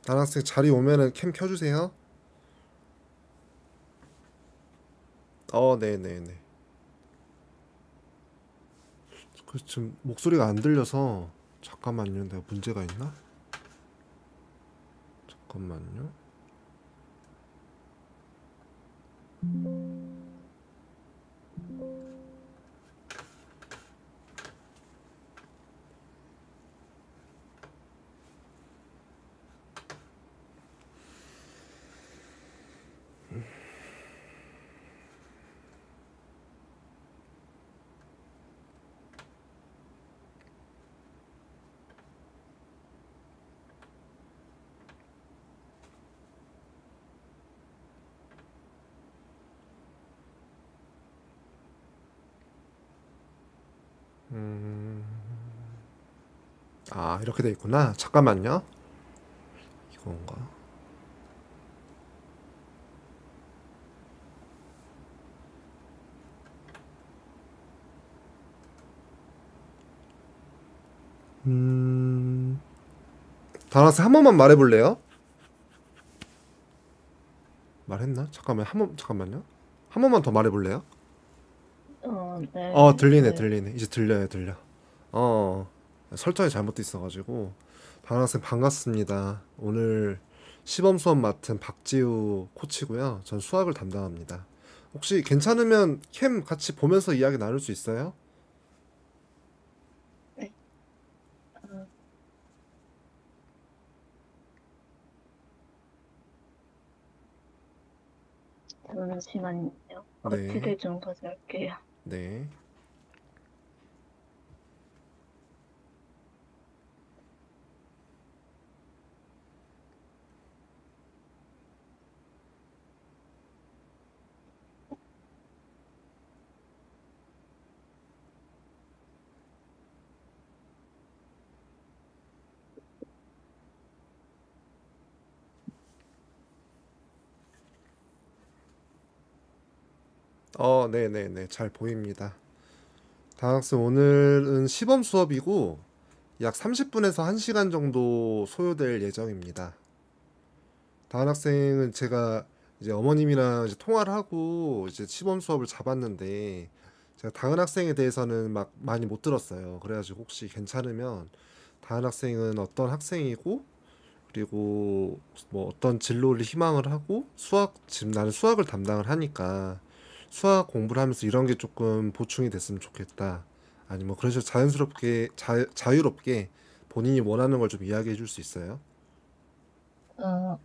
다른 학생 자리 오면은 캠 켜주세요. 네네네. 그 지금 목소리가 안 들려서 잠깐만요. 내가 문제가 있나? 잠깐만요. 이렇게 돼 있구나. 잠깐만요. 이건가? 다른 학생 한 번만 말해볼래요? 말했나? 잠깐만요. 한 번만 더 말해볼래요? 네, 들리네, 네. 들리네. 이제 들려요, 들려. 어, 설정이 잘못돼 있어가지고. 다은 학생 반갑습니다. 오늘 시범 수업 맡은 박지우 코치고요. 전 수학을 담당합니다. 혹시 괜찮으면 캠 같이 보면서 이야기 나눌 수 있어요? 네. 어, 잠시만요. 네, 어떻게 좀 가져올게요. 네. 네네네. 잘 보입니다. 다은 학생 오늘은 시범 수업이고 약 30분에서 1시간 정도 소요될 예정입니다. 다은 학생은 제가 이제 어머님이랑 이제 통화를 하고 이제 시범 수업을 잡았는데 제가 다은 학생에 대해서는 막 많이 못 들었어요. 그래가지고 혹시 괜찮으면 다은 학생은 어떤 학생이고 그리고 뭐 어떤 진로를 희망을 하고 지금 나는 수학을 담당을 하니까 수학 공부를 하면서 이런 게 조금 보충이 됐으면 좋겠다. 아니 뭐 그런 식으로 자연스럽게 자유롭게 본인이 원하는 걸 좀 이야기해 줄 수 있어요? 어,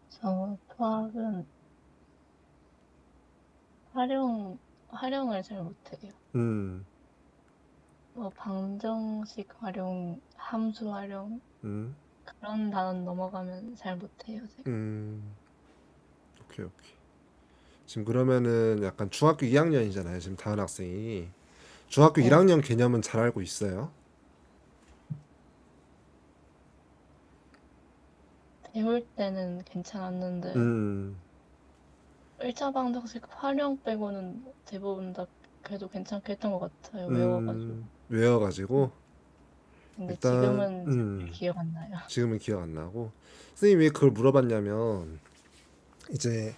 저 수학은 활용, 활용을 잘 못해요. 음, 방정식 활용, 함수 활용, 음, 그런 단원 넘어가면 잘 못해요, 제가. 음, 오케이, 오케이. 지금 그러면은 약간 중학교 2학년이잖아요. 지금 다은 학생이. 중학교 네. 1학년 개념은 잘 알고 있어요? 배울 때는 괜찮았는데, 음, 1차 방정식 활용 빼고는 대부분 다 그래도 괜찮게 했던 것 같아요, 외워가지고. 외워가지고. 근데 일단, 지금은 잘 기억 안 나요. 지금은 기억 안 나고. 선생님이 왜 그걸 물어봤냐면, 이제,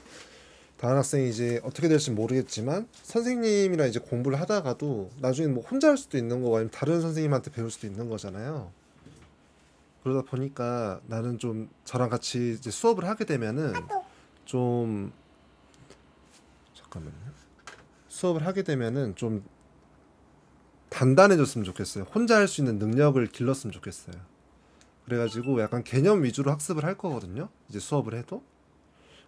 다른 학생이 이제 어떻게 될지 모르겠지만, 선생님이랑 이제 공부를 하다가도, 나중에 뭐 혼자 할 수도 있는 거고, 아니면 다른 선생님한테 배울 수도 있는 거잖아요. 그러다 보니까 나는 좀 저랑 같이 이제 수업을 하게 되면은, 좀, 잠깐만요. 수업을 하게 되면은 좀 단단해졌으면 좋겠어요. 혼자 할 수 있는 능력을 길렀으면 좋겠어요. 그래가지고 약간 개념 위주로 학습을 할 거거든요. 이제 수업을 해도.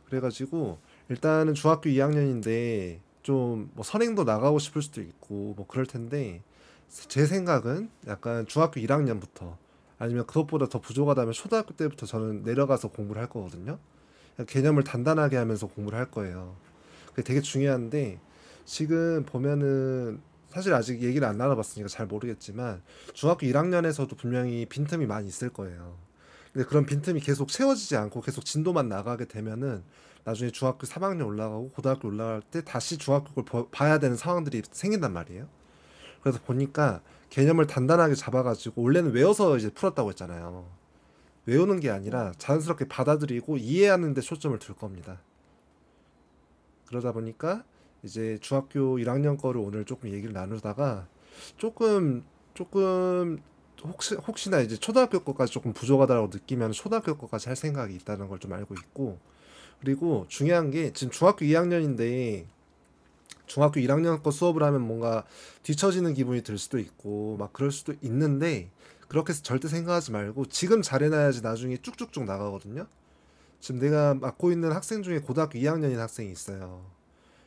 그래가지고 일단은 중학교 2학년인데 좀 뭐 선행도 나가고 싶을 수도 있고 뭐 그럴 텐데 제 생각은 약간 중학교 1학년부터 아니면 그것보다 더 부족하다면 초등학교 때부터 저는 내려가서 공부를 할 거거든요. 개념을 단단하게 하면서 공부를 할 거예요. 그게 되게 중요한데 지금 보면은 사실 아직 얘기를 안 나눠봤으니까 잘 모르겠지만 중학교 1학년에서도 분명히 빈틈이 많이 있을 거예요. 근데 그런 빈틈이 계속 채워지지 않고 계속 진도만 나가게 되면은 나중에 중학교 3학년 올라가고 고등학교 올라갈 때 다시 중학교를 봐야 되는 상황들이 생긴단 말이에요. 그래서 보니까 개념을 단단하게 잡아가지고 원래는 외워서 이제 풀었다고 했잖아요. 외우는 게 네. 아니라 자연스럽게 받아들이고 이해하는 데 초점을 둘 겁니다. 그러다 보니까 이제 중학교 1학년 거를 오늘 조금 얘기를 나누다가 조금 혹시나 이제 초등학교 거까지 조금 부족하다고 느끼면 초등학교 거까지 할 생각이 있다는 걸 좀 알고 있고, 그리고 중요한 게 지금 중학교 2학년인데 중학교 1학년 거 수업을 하면 뭔가 뒤처지는 기분이 들 수도 있고 막 그럴 수도 있는데, 그렇게 해서 절대 생각하지 말고 지금 잘해놔야지 나중에 쭉쭉쭉 나가거든요. 지금 내가 맡고 있는 학생 중에 고등학교 2학년인 학생이 있어요.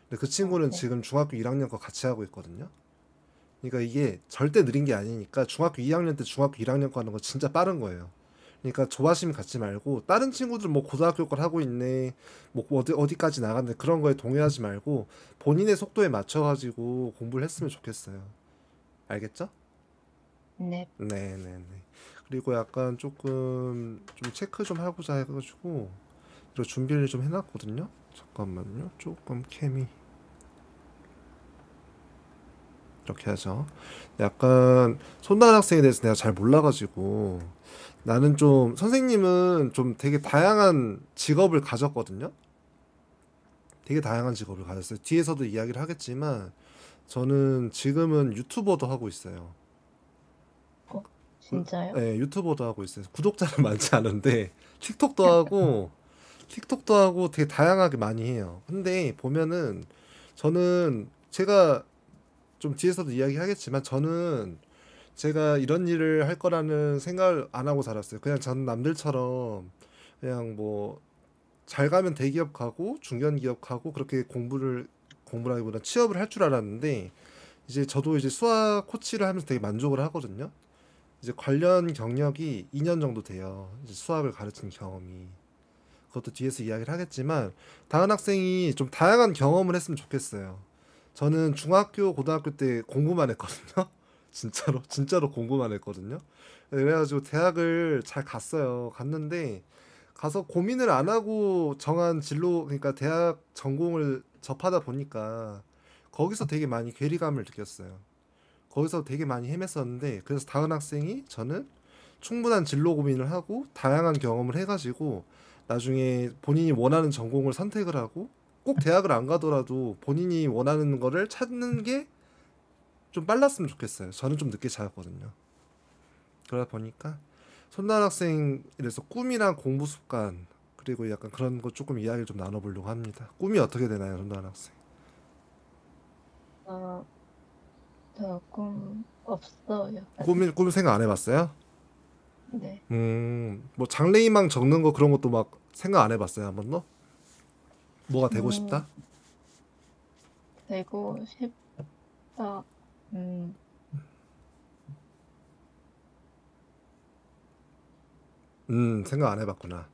근데 그 친구는 네. 지금 중학교 1학년 거 같이 하고 있거든요. 그러니까 이게 절대 느린 게 아니니까 중학교 2학년 때 중학교 1학년 거 하는 거 진짜 빠른 거예요. 그러니까 조바심 갖지 말고 다른 친구들 뭐 고등학교 걸 하고 있네, 뭐 어디까지 나갔네, 그런 거에 동요하지 말고 본인의 속도에 맞춰가지고 공부를 했으면 좋겠어요. 알겠죠? 네. 네네네. 그리고 약간 조금 좀 체크 좀 하고자 해가지고 그리고 준비를 좀 해놨거든요. 잠깐만요. 조금 캠이 이렇게 하죠. 약간 손다은 학생에 대해서 내가 잘 몰라가지고, 나는 좀 선생님은 좀 되게 다양한 직업을 가졌거든요. 되게 다양한 직업을 가졌어요. 뒤에서도 이야기를 하겠지만 저는 지금은 유튜버도 하고 있어요. 어, 그- 진짜요? 네, 유튜버도 하고 있어요. 구독자는 많지 않은데 틱톡도 하고 틱톡도 하고 되게 다양하게 많이 해요. 근데 보면은 저는 제가 좀 뒤에서도 이야기하겠지만 저는 제가 이런 일을 할 거라는 생각을 안 하고 살았어요. 그냥 저는 남들처럼 그냥 뭐 잘 가면 대기업 가고 중견기업 가고 그렇게 공부라기보다 취업을 할 줄 알았는데, 이제 저도 이제 수학 코치를 하면서 되게 만족을 하거든요. 이제 관련 경력이 2년 정도 돼요. 이제 수학을 가르친 경험이. 그것도 뒤에서 이야기를 하겠지만 다은 학생이 좀 다양한 경험을 했으면 좋겠어요. 저는 중학교, 고등학교 때 공부만 했거든요. 진짜로 공부만 했거든요. 그래가지고 대학을 잘 갔어요. 갔는데 가서 고민을 안 하고 정한 진로, 그러니까 대학 전공을 접하다 보니까 거기서 되게 많이 괴리감을 느꼈어요. 거기서 되게 많이 헤맸었는데, 그래서 다은 학생이 저는 충분한 진로 고민을 하고 다양한 경험을 해가지고 나중에 본인이 원하는 전공을 선택을 하고 꼭 대학을 안 가더라도 본인이 원하는 거를 찾는 게 좀 빨랐으면 좋겠어요. 저는 좀 늦게 찾았거든요. 그러다 보니까 손난 학생이라서 꿈이랑 공부 습관, 그리고 약간 그런 거 조금 이야기를 좀 나눠보려고 합니다. 꿈이 어떻게 되나요, 손난 학생? 아, 저 꿈 없어요. 꿈 생각 안 해봤어요? 네. 뭐 장래희망 적는 거 그런 것도 막 생각 안 해봤어요, 한 번도? 뭐가 되고 음, 싶다? 되고 싶다. 음, 생각 안 해봤구나.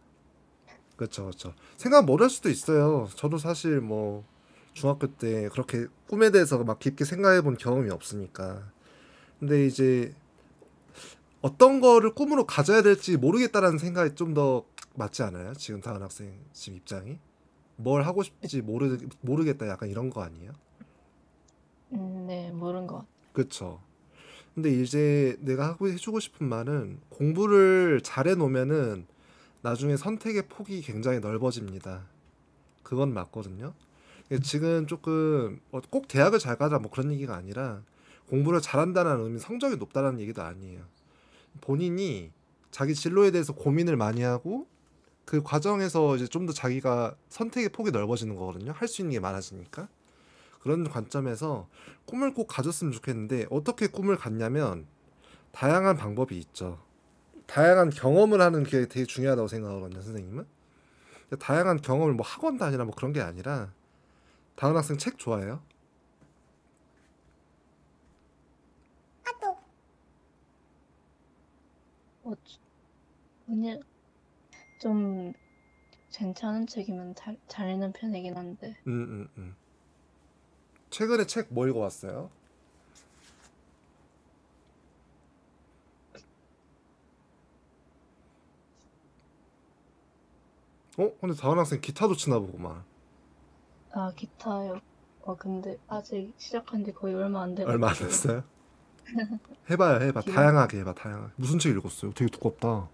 그쵸, 그쵸. 생각 못 할 수도 있어요. 저도 사실 뭐 중학교 때 그렇게 꿈에 대해서 막 깊게 생각해 본 경험이 없으니까. 근데 이제 어떤 거를 꿈으로 가져야 될지 모르겠다라는 생각이 좀 더 맞지 않아요? 지금 다은 학생 지금 입장이? 뭘 하고 싶지 모르겠다, 약간 이런 거 아니에요? 네, 모른 것 같아요. 그쵸. 근데 이제 내가 하고 해주고 싶은 말은 공부를 잘해 놓으면은 나중에 선택의 폭이 굉장히 넓어집니다. 그건 맞거든요. 지금 조금 꼭 대학을 잘 가자 뭐 그런 얘기가 아니라 공부를 잘한다는 의미 성적이 높다는 얘기도 아니에요. 본인이 자기 진로에 대해서 고민을 많이 하고 그 과정에서 이제 좀 더 자기가 선택의 폭이 넓어지는 거거든요. 할 수 있는 게 많아지니까. 그런 관점에서 꿈을 꼭 가졌으면 좋겠는데, 어떻게 꿈을 갖냐면 다양한 방법이 있죠. 다양한 경험을 하는 게 되게 중요하다고 생각하거든요, 선생님은. 다양한 경험을 뭐 학원 다니나 뭐 그런 게 아니라, 다은 학생 책 좋아해요? 어, 그냥 좀 괜찮은 책이면 잘 읽는 편이긴 한데. 음, 음, 음. 최근에 책 뭐 읽어왔어요? 근데 다은 학생 기타도 치나 보구만. 아, 기타요. 근데 아직 시작한 지 거의 얼마 안 얼마 안 돼가지고. 됐어요? 해봐요, 해봐. 기본, 다양하게 해봐, 다양하게. 무슨 책 읽었어요? 되게 두껍다.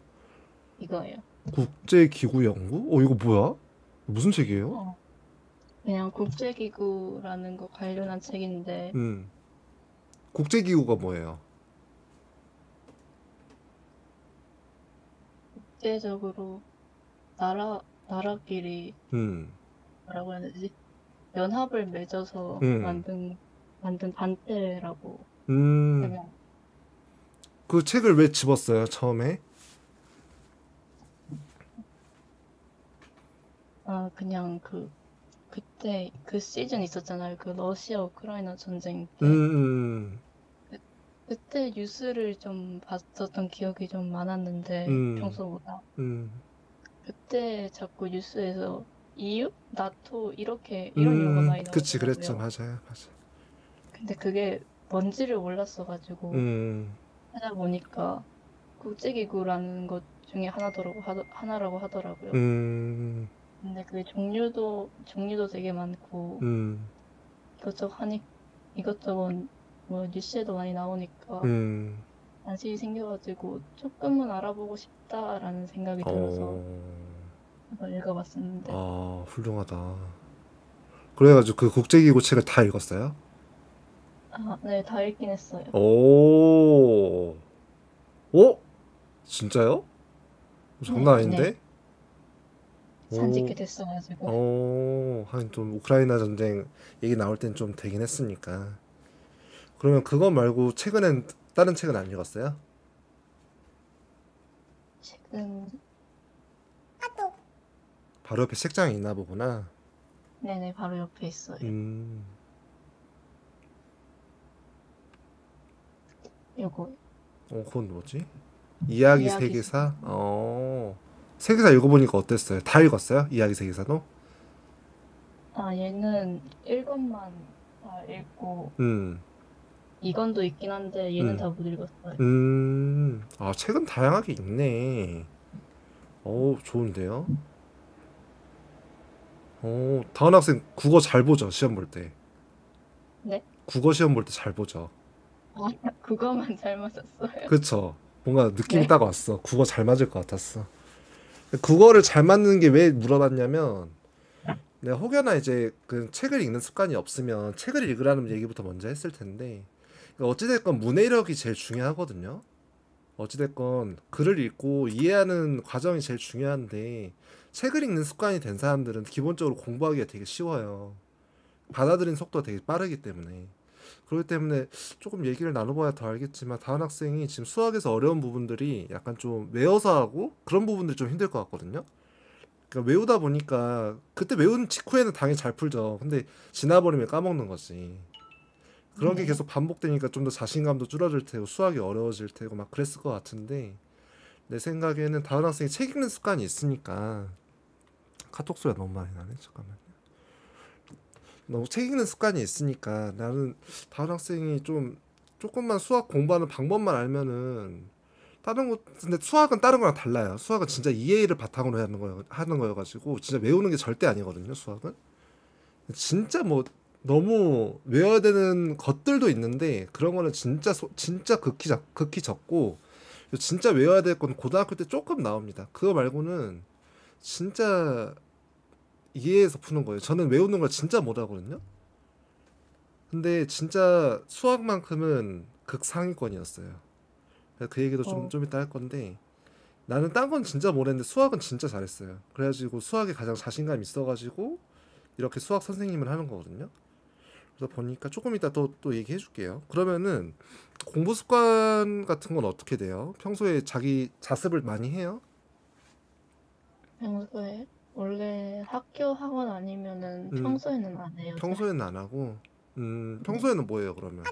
이거예요. 국제기구연구? 이거 뭐야? 무슨 책이에요? 어, 그냥 국제기구라는 거 관련한 책인데 음, 국제기구가 뭐예요? 국제적으로 나라끼리 음, 뭐라고 해야 되지? 연합을 맺어서 음, 만든 단체라고 음. 하면, 그 책을 왜 집었어요, 처음에? 그냥 그때 그 시즌 있었잖아요. 그 러시아 우크라이나 전쟁 음, 때. 음, 그- 그때 뉴스를 좀 봤었던 기억이 좀 많았는데, 음, 평소보다. 음, 그때 자꾸 뉴스에서 EU? 나토? 이런 용어가 많이 그치, 그랬죠. 나오더라고요. 맞아요, 맞아. 근데 그게 뭔지를 몰랐어가지고 음, 찾아보니까 국제기구라는 것 중에 하나라고 하더라고요. 음, 근데 그 종류도 되게 많고, 음, 이것저것 하니, 이것저것 뭐 뉴스에도 많이 나오니까 음, 관심이 생겨가지고 조금은 알아보고 싶다라는 생각이 들어서 어, 한번 읽어봤었는데, 훌륭하다. 그래가지고 그 국제기구 책을 다 읽었어요? 네, 다 읽긴 했어요. 오, 오? 진짜요? 장난 네, 아닌데? 산지 오, 꽤 됐어가지고. 하긴 좀 우크라이나 전쟁 얘기 나올 땐 좀 되긴 했으니까. 그러면 그거 말고 최근엔 다른 책은 안 읽었어요? 책은, 바로 옆에 책장이 있나 보구나. 네네, 바로 옆에 있어요. 음, 요거, 그건 뭐지? 이야기 이야기 세계사? 세계사. 세계사 읽어보니까 어땠어요? 다 읽었어요? 이야기 세계사도? 얘는 1권만 다 읽고, 음, 2권도 있긴 한데, 얘는 음, 다 못 읽었어요. 책은 다양하게 있네. 좋은데요? 다은 학생 국어 잘 보죠, 시험 볼 때. 네? 국어 시험 볼 때 잘 보죠. 아, 그거만 잘 맞았어요. 그쵸? 뭔가 느낌이 네. 딱 왔어. 국어 잘 맞을 것 같았어. 국어를 잘 맞는 게 왜 물어봤냐면, 내가 혹여나 이제 그 책을 읽는 습관이 없으면 책을 읽으라는 얘기부터 먼저 했을 텐데, 그러니까 어찌됐건 문해력이 제일 중요하거든요. 어찌됐건 글을 읽고 이해하는 과정이 제일 중요한데, 책을 읽는 습관이 된 사람들은 기본적으로 공부하기가 되게 쉬워요. 받아들이는 속도가 되게 빠르기 때문에. 그렇기 때문에 조금 얘기를 나눠봐야 더 알겠지만 다은 학생이 지금 수학에서 어려운 부분들이 약간 좀 외워서 하고 그런 부분들이 좀 힘들 것 같거든요. 그러니까 외우다 보니까 그때 외운 직후에는 당연히 잘 풀죠. 근데 지나버리면 까먹는 거지. 그런 게 네. 계속 반복되니까 좀 더 자신감도 줄어들 테고 수학이 어려워질 테고 막 그랬을 것 같은데 내 생각에는 다은 학생이 책 읽는 습관이 있으니까 카톡 소리가 너무 많이 나네. 잠깐만. 너무 책 읽는 습관이 있으니까 나는 다른 학생이 좀 조금만 수학 공부하는 방법만 알면은 다른 거 근데 수학은 다른 거랑 달라요. 수학은 진짜 이해를 바탕으로 하는 거여가지고 진짜 외우는 게 절대 아니거든요. 수학은 진짜 뭐 너무 외워야 되는 것들도 있는데 그런 거는 진짜 극히 적고 진짜 외워야 될 건 고등학교 때 조금 나옵니다. 그거 말고는 진짜 이해해서 푸는 거예요. 저는 외우는 걸 진짜 못하거든요. 근데 진짜 수학만큼은 극상위권이었어요. 그 얘기도 어, 좀 이따 할 건데 나는 딴 건 진짜 못했는데 수학은 진짜 잘했어요. 그래가지고 수학에 가장 자신감 있어가지고 이렇게 수학 선생님을 하는 거거든요. 그래서 보니까 조금 이따 또 얘기해 줄게요. 그러면은 공부 습관 같은 건 어떻게 돼요? 평소에 자기 자습을 많이 해요? 평소에 원래 학교 학원 아니면은 음, 평소에는 안 해요, 잘. 평소에는 안 하고, 네. 평소에는 뭐예요, 그러면?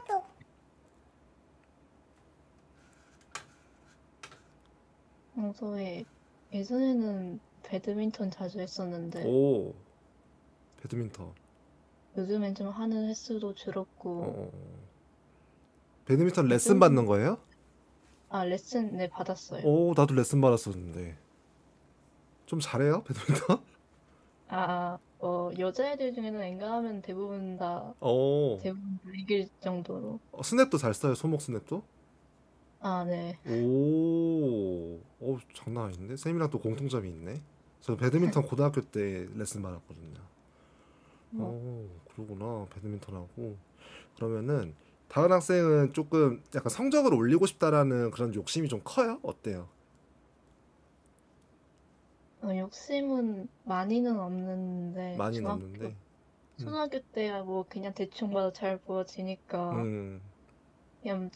평소에 예전에는 배드민턴 자주 했었는데 오, 배드민턴. 요즘엔 좀 하는 횟수도 어, 줄었고 어. 배드민턴 레슨 받는 요즘 거예요? 레슨 네 받았어요. 나도 레슨 받았었는데. 좀 잘해요, 배드민턴? 여자애들 중에는 엔간하면 어, 대부분 다 이길 정도로. 스냅도 잘 써요, 소목 스냅도? 아, 네. 오, 장난 아닌데? 쌤이랑 또 공통점이 있네. 저 배드민턴 고등학교 때 레슨 받았거든요. 뭐, 그러구나. 배드민턴하고. 그러면은 다은 학생은 조금 약간 성적을 올리고 싶다라는 그런 욕심이 좀 커요? 어때요? 욕심은 많이는 없는데, 많이는 없는데. 음, 초등학교 때야 뭐 그냥 대충 봐도 잘 보여지니까, 음, 그냥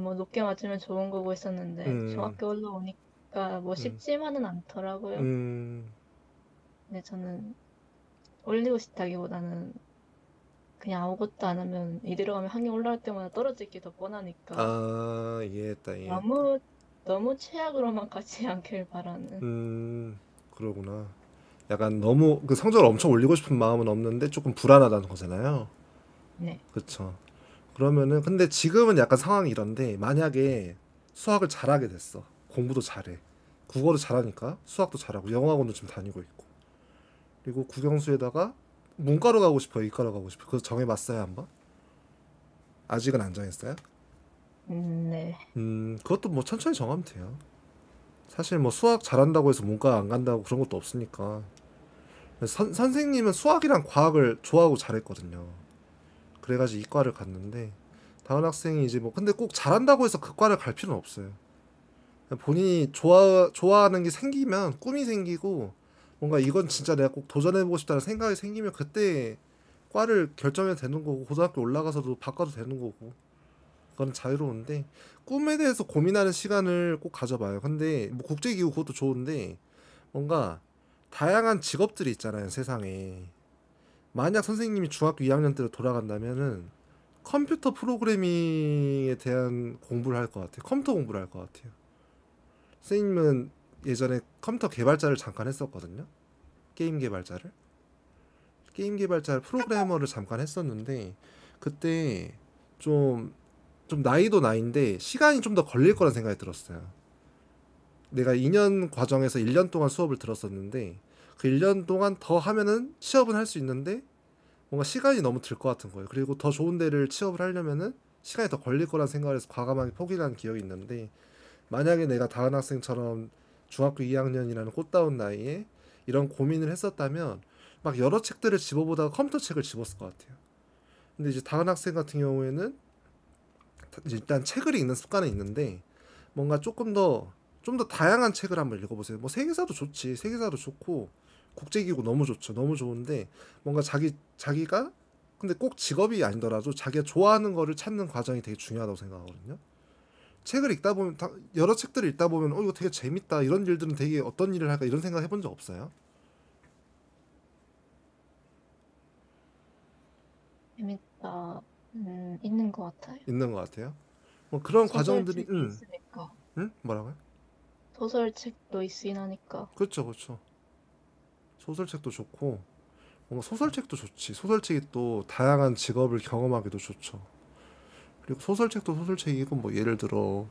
뭐 높게 맞으면 좋은 거고 있었는데, 음, 중학교 올라오니까 뭐 음, 쉽지만은 않더라고요. 음. 근데 저는 올리고 싶다기보다는 그냥 아무것도 안 하면 이대로 가면 학년 올라올 때마다 떨어질 게 더 뻔하니까 아, 이해했다, 이해했다. 너무 너무 최악으로만 가지 않길 바라는. 음, 그러구나. 약간 너무 그 성적을 엄청 올리고 싶은 마음은 없는데 조금 불안하다는 거잖아요. 네. 그쵸. 그러면은 근데 지금은 약간 상황이 이런데 만약에 수학을 잘하게 됐어. 공부도 잘해. 국어도 잘하니까 수학도 잘하고 영어학원도 지금 다니고 있고. 그리고 국영수에다가 문과로 가고 싶어요, 이과로 가고 싶어요. 그거 정해봤어요 한번? 아직은 안 정했어요? 네. 그것도 뭐 천천히 정하면 돼요. 사실 뭐 수학 잘한다고 해서 문과 안 간다고 그런 것도 없으니까. 선생님은 수학이랑 과학을 좋아하고 잘했거든요. 그래가지고 이과를 갔는데 다은 학생이 이제 뭐 근데 꼭 잘한다고 해서 그 과를 갈 필요는 없어요. 그냥 본인이 좋아하는 게 생기면 꿈이 생기고 뭔가 이건 진짜 내가 꼭 도전해보고 싶다는 생각이 생기면 그때 과를 결정해도 되는 거고 고등학교 올라가서도 바꿔도 되는 거고 그건 자유로운데 꿈에 대해서 고민하는 시간을 꼭 가져봐요. 근데 뭐 국제기구 그것도 좋은데 뭔가 다양한 직업들이 있잖아요 세상에. 만약 선생님이 중학교 2학년 때로 돌아간다면은 컴퓨터 프로그래밍에 대한 공부를 할 것 같아요. 컴퓨터 공부를 할 것 같아요. 선생님은 예전에 컴퓨터 개발자를 잠깐 했었거든요. 게임 개발자를. 게임 개발자 프로그래머를 잠깐 했었는데 그때 좀, 좀 나이도 나이인데 시간이 좀 더 걸릴 거란 생각이 들었어요. 내가 2년 과정에서 1년 동안 수업을 들었었는데 그 1년 동안 더 하면은 취업은 할 수 있는데 뭔가 시간이 너무 들 것 같은 거예요. 그리고 더 좋은 데를 취업을 하려면은 시간이 더 걸릴 거란 생각을 해서 과감하게 포기를 한 기억이 있는데 만약에 내가 다은 학생처럼 중학교 2학년이라는 꽃다운 나이에 이런 고민을 했었다면 막 여러 책들을 집어보다가 컴퓨터 책을 집었을 것 같아요. 근데 이제 다은 학생 같은 경우에는 일단 책을 읽는 습관은 있는데 뭔가 조금 더 좀 더 다양한 책을 한번 읽어보세요. 뭐 세계사도 좋지, 세계사도 좋고 국제기구 너무 좋죠, 너무 좋은데 뭔가 자기가 근데 꼭 직업이 아니더라도 자기가 좋아하는 거를 찾는 과정이 되게 중요하다고 생각하거든요. 책을 읽다 보면 여러 책들을 읽다 보면 이거 되게 재밌다 이런 일들은 되게 어떤 일을 할까 이런 생각 해본 적 없어요? 재밌다. 있는 것 같아요. 있는 것 같아요. 뭐 그런 과정들이 소설책이 있으니까. 뭐라고요? 소설책도 있긴 하니까. 그렇죠, 그렇죠. 소설책도 좋고 뭔가 소설책도 좋지. 소설책이 또 다양한 직업을 경험하기도 좋죠. 그리고 소설책도 소설책이고 뭐 예를 들어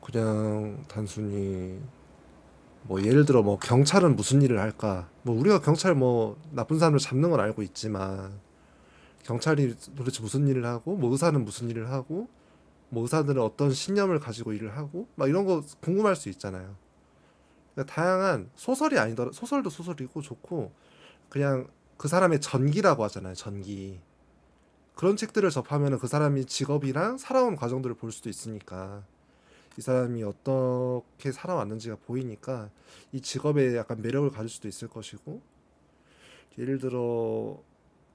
그냥 단순히 뭐 예를 들어 뭐 경찰은 무슨 일을 할까? 뭐 우리가 경찰 뭐 나쁜 사람을 잡는 건 알고 있지만 경찰이 도대체 무슨 일을 하고 뭐 의사는 무슨 일을 하고 뭐 의사들은 어떤 신념을 가지고 일을 하고 막 이런 거 궁금할 수 있잖아요. 그러니까 다양한 소설이 아니더라 소설도 소설이고 좋고 그냥 그 사람의 전기라고 하잖아요. 전기. 그런 책들을 접하면 그 사람이 직업이랑 살아온 과정들을 볼 수도 있으니까 이 사람이 어떻게 살아왔는지가 보이니까 이 직업에 약간 매력을 가질 수도 있을 것이고 예를 들어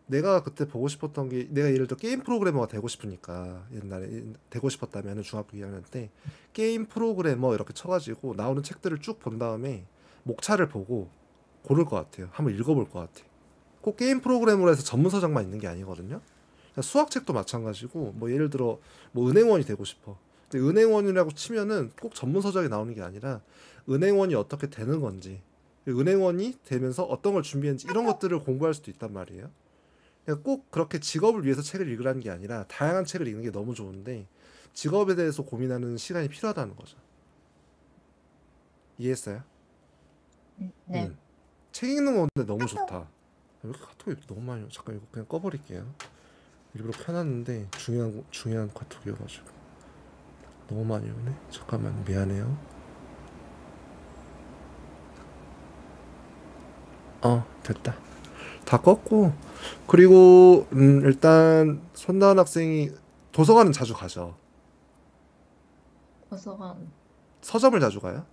내가 그때 보고 싶었던 게 내가 예를 들어 게임 프로그래머가 되고 싶으니까 옛날에 되고 싶었다면 중학교 2학년 때 게임 프로그래머 이렇게 쳐가지고 나오는 책들을 쭉 본 다음에 목차를 보고 고를 것 같아요. 한번 읽어볼 것 같아. 꼭 게임 프로그래머로 해서 전문 서적만 있는 게 아니거든요. 수학책도 마찬가지고 뭐 예를 들어 뭐 은행원이 되고 싶어. 근데 은행원이라고 치면은 꼭 전문 서적이 나오는 게 아니라 은행원이 어떻게 되는 건지 은행원이 되면서 어떤 걸 준비했는지 이런 것들을 공부할 수도 있단 말이에요. 그러니까 꼭 그렇게 직업을 위해서 책을 읽으라는 게 아니라 다양한 책을 읽는 게 너무 좋은데 직업에 대해서 고민하는 시간이 필요하다는 거죠. 이해했어요? 네. 음. 책 읽는 거 근데 너무 좋다. 왜 이렇게 카톡이 너무 많이 와? 잠깐 이거 그냥 꺼버릴게요. 일부러 켜놨는데 중요한 카톡이어가지고 너무 많이 오네. 잠깐만 미안해요. 됐다. 다 껐고 그리고 일단 손나은 학생이 도서관은 자주 가죠. 도서관, 서점을 자주 가요?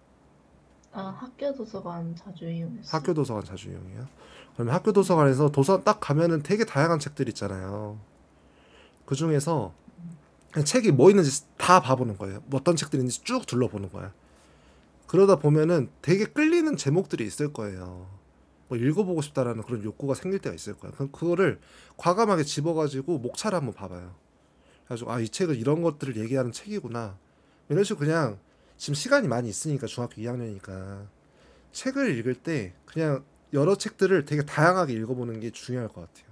학교 도서관 자주 이용했어요. 학교 도서관 자주 이용해요? 그러면 학교 도서관에서 도서관 딱 가면은 되게 다양한 책들 있잖아요. 그 중에서 그냥 책이 뭐 있는지 다 봐보는 거예요. 뭐 어떤 책들이 있는지 쭉 둘러보는 거야. 그러다 보면은 되게 끌리는 제목들이 있을 거예요. 뭐 읽어보고 싶다라는 그런 욕구가 생길 때가 있을 거야. 그럼 그거를 과감하게 집어가지고 목차를 한번 봐봐요. 그래가지고 이 책은 이런 것들을 얘기하는 책이구나. 이런 식으로 그냥 지금 시간이 많이 있으니까 중학교 2학년이니까 책을 읽을 때 그냥 여러 책들을 되게 다양하게 읽어보는 게 중요할 것 같아요.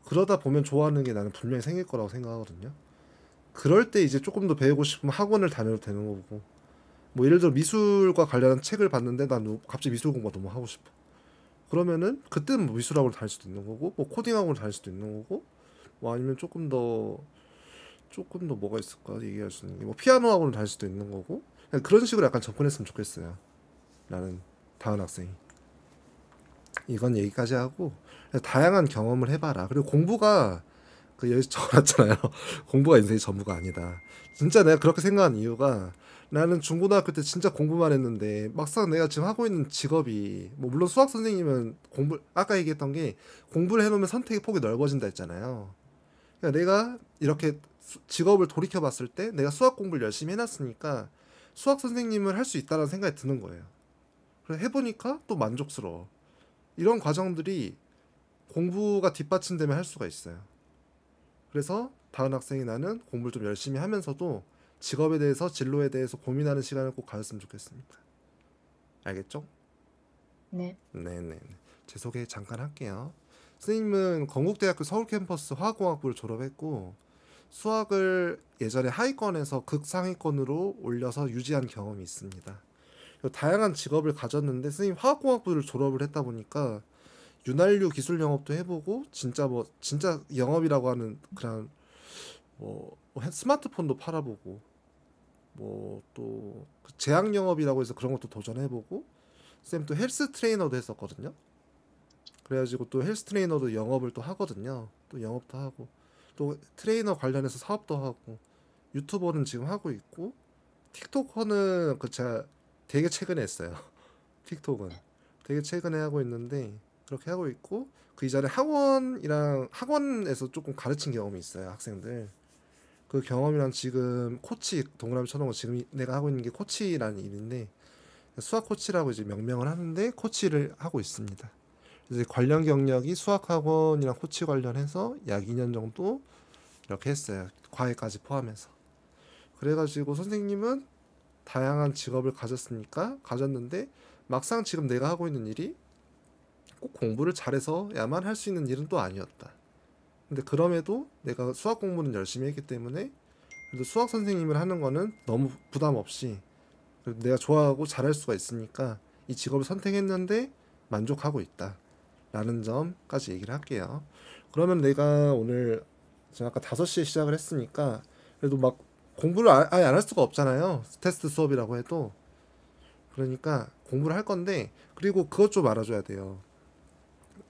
그러다 보면 좋아하는 게 나는 분명히 생길 거라고 생각하거든요. 그럴 때 이제 조금 더 배우고 싶으면 학원을 다녀도 되는 거고 뭐 예를 들어 미술과 관련한 책을 봤는데 난 갑자기 미술 공부가 너무 하고 싶어. 그러면은 그때는 뭐 미술학원을 다닐 수도 있는 거고 뭐 코딩학원을 다닐 수도 있는 거고 뭐 아니면 조금 더 뭐가 있을까 얘기할 수 있는 게 뭐 피아노 학원을 다닐 수도 있는 거고 그냥 그런 식으로 약간 접근했으면 좋겠어요. 나는 다은 학생이 이건 얘기까지 하고 그냥 다양한 경험을 해봐라. 그리고 공부가 여기서 적어놨잖아요. 공부가 인생의 전부가 아니다. 진짜 내가 그렇게 생각한 이유가 나는 중고등학교 때 진짜 공부만 했는데 막상 내가 지금 하고 있는 직업이 뭐 물론 수학 선생님은 공부 아까 얘기했던 게 공부를 해놓으면 선택의 폭이 넓어진다 했잖아요. 그러니까 내가 이렇게 직업을 돌이켜 봤을 때 내가 수학 공부를 열심히 해놨으니까 수학 선생님을 할 수 있다는 생각이 드는 거예요. 그래서 해보니까 또 만족스러워. 이런 과정들이 공부가 뒷받침되면 할 수가 있어요. 그래서 다은 학생이 나는 공부를 좀 열심히 하면서도 직업에 대해서 진로에 대해서 고민하는 시간을 꼭 가졌으면 좋겠습니다. 알겠죠? 네. 네네. 제 소개 잠깐 할게요. 선생님은 건국대학교 서울 캠퍼스 화학공학부를 졸업했고 수학을 예전에 하위권에서 극상위권으로 올려서 유지한 경험이 있습니다. 다양한 직업을 가졌는데 선생님 화학공학부를 졸업을 했다 보니까 윤활유 기술 영업도 해보고 진짜 영업이라고 하는 그런 뭐 스마트폰도 팔아보고 뭐 또 제약 영업이라고 해서 그런 것도 도전해보고 쌤 또 헬스 트레이너도 했었거든요. 그래가지고 또 헬스 트레이너도 영업을 또 하거든요. 또 영업도 하고 또 트레이너 관련해서 사업도 하고 유튜버는 지금 하고 있고 틱토커는 그 제가 되게 최근에 했어요. 틱톡은 되게 최근에 하고 있는데 그렇게 하고 있고 그 이전에 학원에서 조금 가르친 경험이 있어요. 학생들 그 경험이랑 지금 코치 동그라미 쳐놓은 거 지금 내가 하고 있는 게 코치라는 일인데 수학 코치라고 이제 명명을 하는데 코치를 하고 있습니다. 이제 관련 경력이 수학 학원이랑 코치 관련해서 약 2년 정도 이렇게 했어요. 과외까지 포함해서. 그래가지고 선생님은 다양한 직업을 가졌는데 막상 지금 내가 하고 있는 일이 꼭 공부를 잘해서야만 할 수 있는 일은 또 아니었다. 근데 그럼에도 내가 수학 공부는 열심히 했기 때문에 그래도 수학 선생님을 하는 거는 너무 부담 없이 내가 좋아하고 잘할 수가 있으니까 이 직업을 선택했는데 만족하고 있다. 라는 점까지 얘기를 할게요. 그러면 내가 오늘 제가 아까 5시에 시작을 했으니까 그래도 막 공부를 아예 안 할 수가 없잖아요. 테스트 수업이라고 해도. 그러니까 공부를 할 건데 그리고 그것 좀 알아줘야 돼요.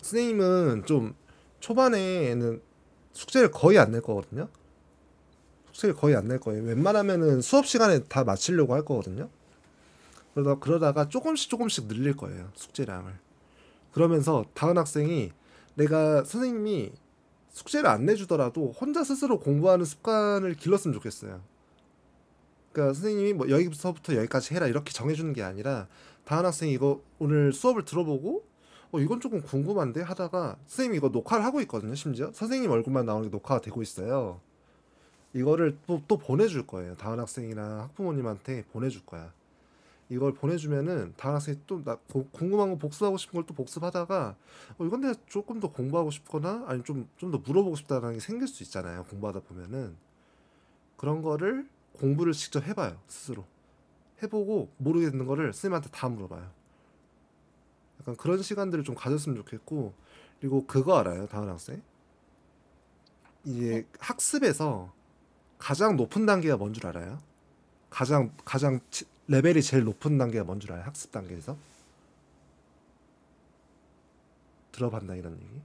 선생님은 좀 초반에는 숙제를 거의 안 낼 거거든요. 숙제를 거의 안 낼 거예요. 웬만하면은 수업 시간에 다 마치려고 할 거거든요. 그러다가 조금씩 늘릴 거예요. 숙제량을. 그러면서 다은 학생이 내가 선생님이 숙제를 안 내주더라도 혼자 스스로 공부하는 습관을 길렀으면 좋겠어요. 그러니까 선생님이 뭐 여기서부터 여기까지 해라 이렇게 정해주는 게 아니라 다은 학생이 이거 오늘 수업을 들어보고 이건 조금 궁금한데 하다가 선생님이 이거 녹화를 하고 있거든요. 심지어 선생님 얼굴만 나오는 게 녹화가 되고 있어요. 이거를 또 보내줄 거예요. 다은 학생이나 학부모님한테 보내줄 거야. 이걸 보내주면은 다은 학생이 또 궁금한 거 복습하고 싶은 걸 또 복습하다가 이건 내가 조금 더 공부하고 싶거나 아니 좀 더 물어보고 싶다는 게 생길 수 있잖아요. 공부하다 보면은 그런 거를 공부를 직접 해봐요. 스스로 해보고 모르겠는 거를 선생님한테 다 물어봐요. 약간 그런 시간들을 좀 가졌으면 좋겠고 그리고 그거 알아요, 다은 학생? 이제 네. 학습에서 가장 높은 단계가 뭔 줄 알아요? 레벨이 제일 높은 단계가 뭔 줄 알아요? 학습 단계에서 들어봤나 이런 얘기?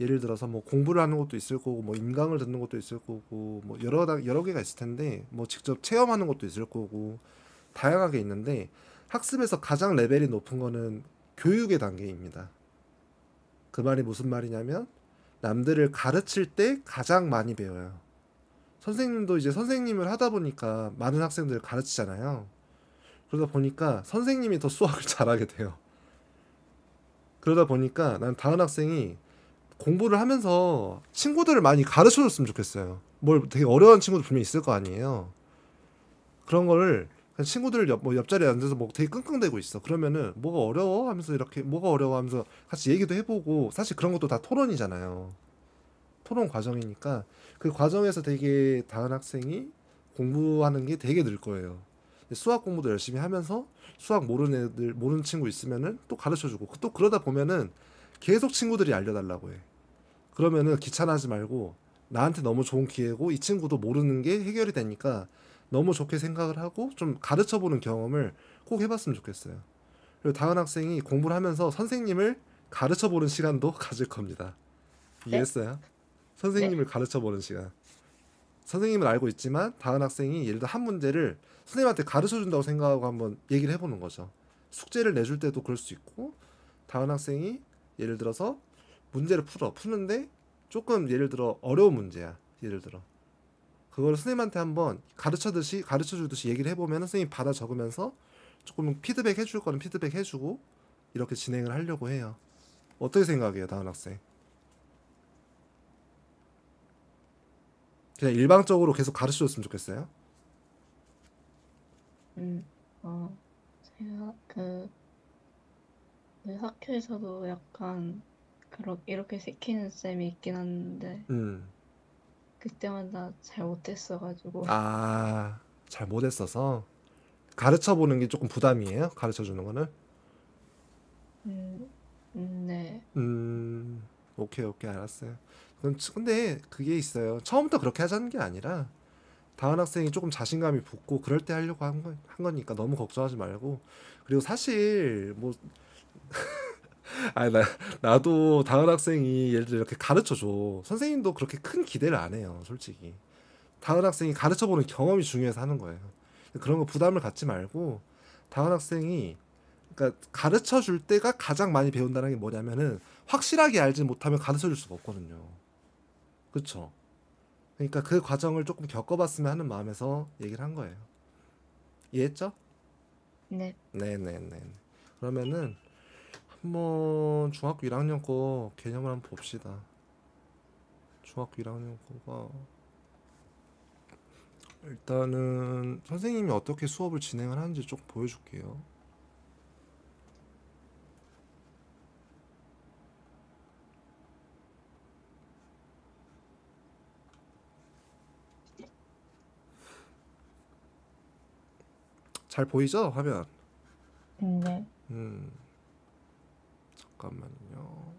예를 들어서 뭐 공부를 하는 것도 있을 거고 뭐 인강을 듣는 것도 있을 거고 뭐 여러 개가 있을 텐데 뭐 직접 체험하는 것도 있을 거고 다양하게 있는데 학습에서 가장 레벨이 높은 거는 교육의 단계입니다. 그 말이 무슨 말이냐면 남들을 가르칠 때 가장 많이 배워요. 선생님도 이제 선생님을 하다 보니까 많은 학생들을 가르치잖아요. 그러다 보니까 선생님이 더 수학을 잘하게 돼요. 그러다 보니까 난 다은 학생이 공부를 하면서 친구들을 많이 가르쳐 줬으면 좋겠어요. 뭘 되게 어려운 친구들 분명히 있을 거 아니에요. 그런 거를 그냥 친구들 뭐 옆자리에 앉아서 뭐 되게 끙끙대고 있어. 그러면은 뭐가 어려워? 하면서 이렇게 뭐가 어려워? 하면서 같이 얘기도 해보고 사실 그런 것도 다 토론이잖아요. 토론 과정이니까 그 과정에서 되게 다은 학생이 공부하는 게 되게 늘 거예요. 수학 공부도 열심히 하면서 수학 모르는 애들 모르는 친구 있으면은 또 가르쳐 주고 또 그러다 보면은 계속 친구들이 알려달라고 해. 그러면은 귀찮아하지 말고 나한테 너무 좋은 기회고 이 친구도 모르는 게 해결이 되니까 너무 좋게 생각을 하고 좀 가르쳐보는 경험을 꼭 해봤으면 좋겠어요. 그리고 다은 학생이 공부를 하면서 선생님을 가르쳐보는 시간도 가질 겁니다. 네? 이해했어요? 네? 선생님을 가르쳐보는 시간. 선생님은 알고 있지만 다은 학생이 예를 들어 한 문제를 선생님한테 가르쳐준다고 생각하고 한번 얘기를 해보는 거죠. 숙제를 내줄 때도 그럴 수 있고 다은 학생이 예를 들어서 문제를 푸는데 조금 예를 들어 어려운 문제야. 예를 들어 그걸 선생님한테 한번 가르쳐 주듯이 얘기를 해보면 선생님이 받아 적으면서 조금 피드백 해줄 거는 피드백 해주고 이렇게 진행을 하려고 해요. 어떻게 생각해요, 다은 학생? 그냥 일방적으로 계속 가르쳐 줬으면 좋겠어요. 음, 어, 제가 그 학교에서도 약간 이렇게 시키는 쌤이 있긴 한데 음. 그때마다 잘 못했어가지고 아, 잘 못했어서 가르쳐 보는 게 조금 부담이에요. 가르쳐 주는 거는. 음, 네. 음, 오케이, 오케이, 알았어요. 근데 그게 있어요. 처음부터 그렇게 하자는 게 아니라 다은 학생이 조금 자신감이 붙고 그럴 때 하려고 한 거니까 너무 걱정하지 말고. 그리고 사실 뭐 아니 나도 다은 학생이 예를 들어 이렇게 가르쳐 줘. 선생님도 그렇게 큰 기대를 안 해요, 솔직히. 다은 학생이 가르쳐 보는 경험이 중요해서 하는 거예요. 그런 거 부담을 갖지 말고 다은 학생이 그러니까 가르쳐 줄 때가 가장 많이 배운다는 게 뭐냐면은 확실하게 알지 못하면 가르쳐 줄 수가 없거든요. 그쵸? 그러니까 그 과정을 조금 겪어봤으면 하는 마음에서 얘기를 한 거예요. 이해했죠? 네. 네네네. 그러면은 한번 중학교 1학년 거 개념을 한번 봅시다. 중학교 1학년 거가 일단은 선생님이 어떻게 수업을 진행을 하는지 좀 보여줄게요. 잘 보이죠? 화면. 네. 음, 잠깐만요.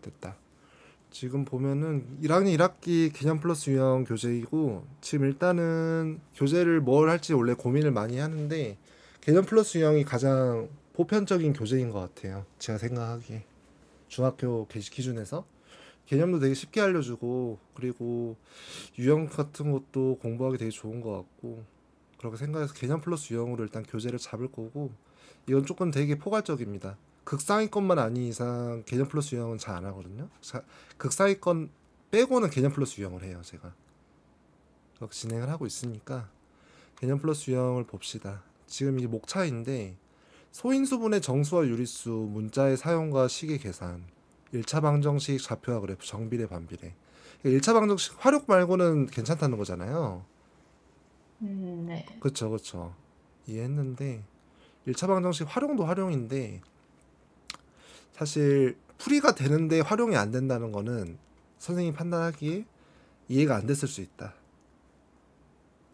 됐다. 지금 보면은 1학년 1학기 개념 플러스 유형 교재이고 지금 일단은 교재를 뭘 할지 원래 고민을 많이 하는데 개념 플러스 유형이 가장 보편적인 교재인 것 같아요. 제가 생각하기에 중학교 기준에서 개념도 되게 쉽게 알려주고 그리고 유형 같은 것도 공부하기 되게 좋은 것 같고 그렇게 생각해서 개념 플러스 유형으로 일단 교재를 잡을 거고 이건 조금 되게 포괄적입니다. 극상위권만 아닌 이상 개념 플러스 유형은 잘 안 하거든요. 극상위권 빼고는 개념 플러스 유형을 해요, 제가. 그렇게 진행을 하고 있으니까 개념 플러스 유형을 봅시다. 지금 이게 목차인데 소인수분의 정수와 유리수, 문자의 사용과 식의 계산, 1차 방정식 좌표와 그래프, 정비례, 반비례. 1차 방정식 활용 말고는 괜찮다는 거잖아요. 네. 그쵸, 그쵸. 이해했는데 1차 방정식 활용도 활용인데 사실 풀이가 되는데 활용이 안 된다는 거는 선생님이 판단하기에 이해가 안 됐을 수 있다.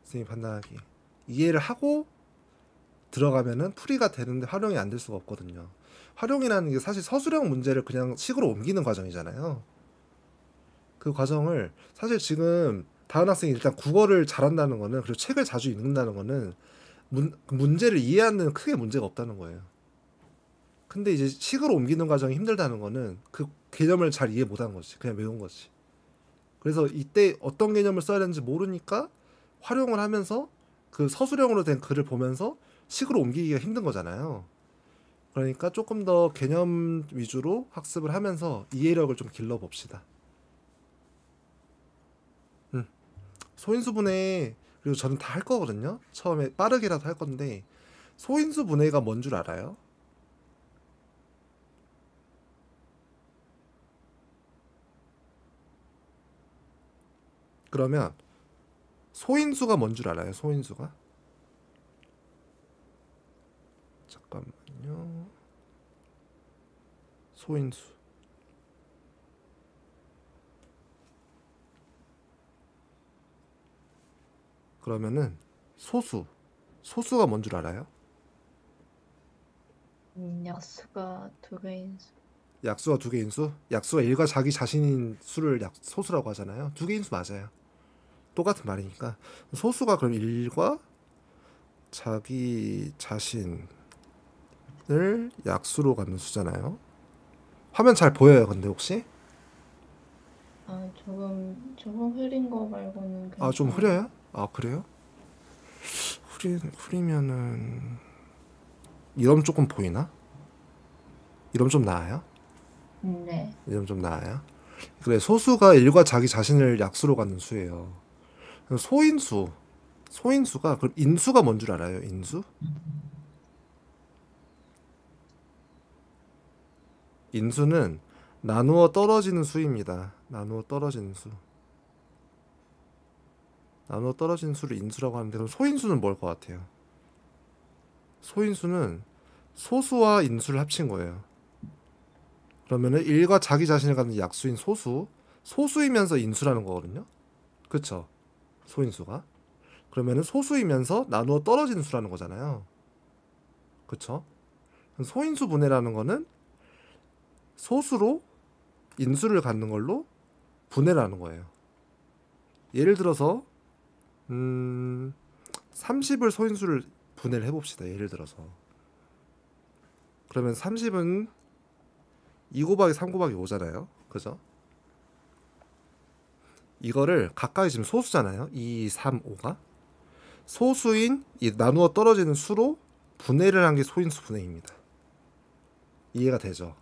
선생님 판단하기. 이해를 하고 들어가면은 풀이가 되는데 활용이 안 될 수가 없거든요. 활용이라는 게 사실 서술형 문제를 그냥 식으로 옮기는 과정이잖아요. 그 과정을 사실 지금 다은 학생이 일단 국어를 잘한다는 거는, 그리고 책을 자주 읽는다는 거는 문제를 이해하는 크게 문제가 없다는 거예요. 근데 이제 식으로 옮기는 과정이 힘들다는 거는 그 개념을 잘 이해 못하는 거지. 그냥 외운 거지. 그래서 이때 어떤 개념을 써야 되는지 모르니까 활용을 하면서 그 서술형으로 된 글을 보면서 식으로 옮기기가 힘든 거잖아요. 그러니까 조금 더 개념 위주로 학습을 하면서 이해력을 좀 길러 봅시다. 소인수분해, 그리고 저는 다 할 거거든요. 처음에 빠르게라도 할 건데, 소인수분해가 뭔 줄 알아요? 그러면 소인수가 뭔 줄 알아요? 소인수가? 잠깐만요. 소인수. 그러면은 소수가 뭔 줄 알아요? 약수가 두 개인 수. 약수가 두 개인 수? 약수가 1과 자기 자신인 수를 소수라고 하잖아요. 두 개인 수 맞아요. 똑같은 말이니까. 소수가 그럼 1과 자기 자신을 약수로 갖는 수잖아요. 화면 잘 보여요, 근데 혹시? 아, 조금 흐린 거 말고는 아, 좀 괜찮아요. 흐려요? 아, 그래요? 흐리면은 이러면 조금 보이나? 이러면 좀 나아요? 네. 이러면 좀 나아요? 그래, 소수가 1과 자기 자신을 약수로 갖는 수예요. 그럼 소인수가 그럼 인수가 뭔 줄 알아요? 인수? 인수는 나누어 떨어지는 수입니다. 나누어 떨어지는 수. 나누어 떨어지는 수를 인수라고 하는데, 그럼 소인수는 뭘 것 같아요? 소인수는 소수와 인수를 합친 거예요. 그러면은 1과 자기 자신을 갖는 약수인 소수이면서 인수라는 거거든요. 그쵸? 소인수가. 그러면은 소수이면서 나누어 떨어지는 수라는 거잖아요. 그쵸? 소인수 분해라는 거는 소수로 인수를 갖는 걸로 분해라는 거예요. 예를 들어서 30을 소인수를 분해를 해봅시다. 예를 들어서. 그러면 30은 2 곱하기 3 곱하기 5잖아요. 그죠? 이거를 가까이 지금 소수잖아요. 2, 3, 5가. 소수인 이 나누어 떨어지는 수로 분해를 한 게 소인수 분해입니다. 이해가 되죠?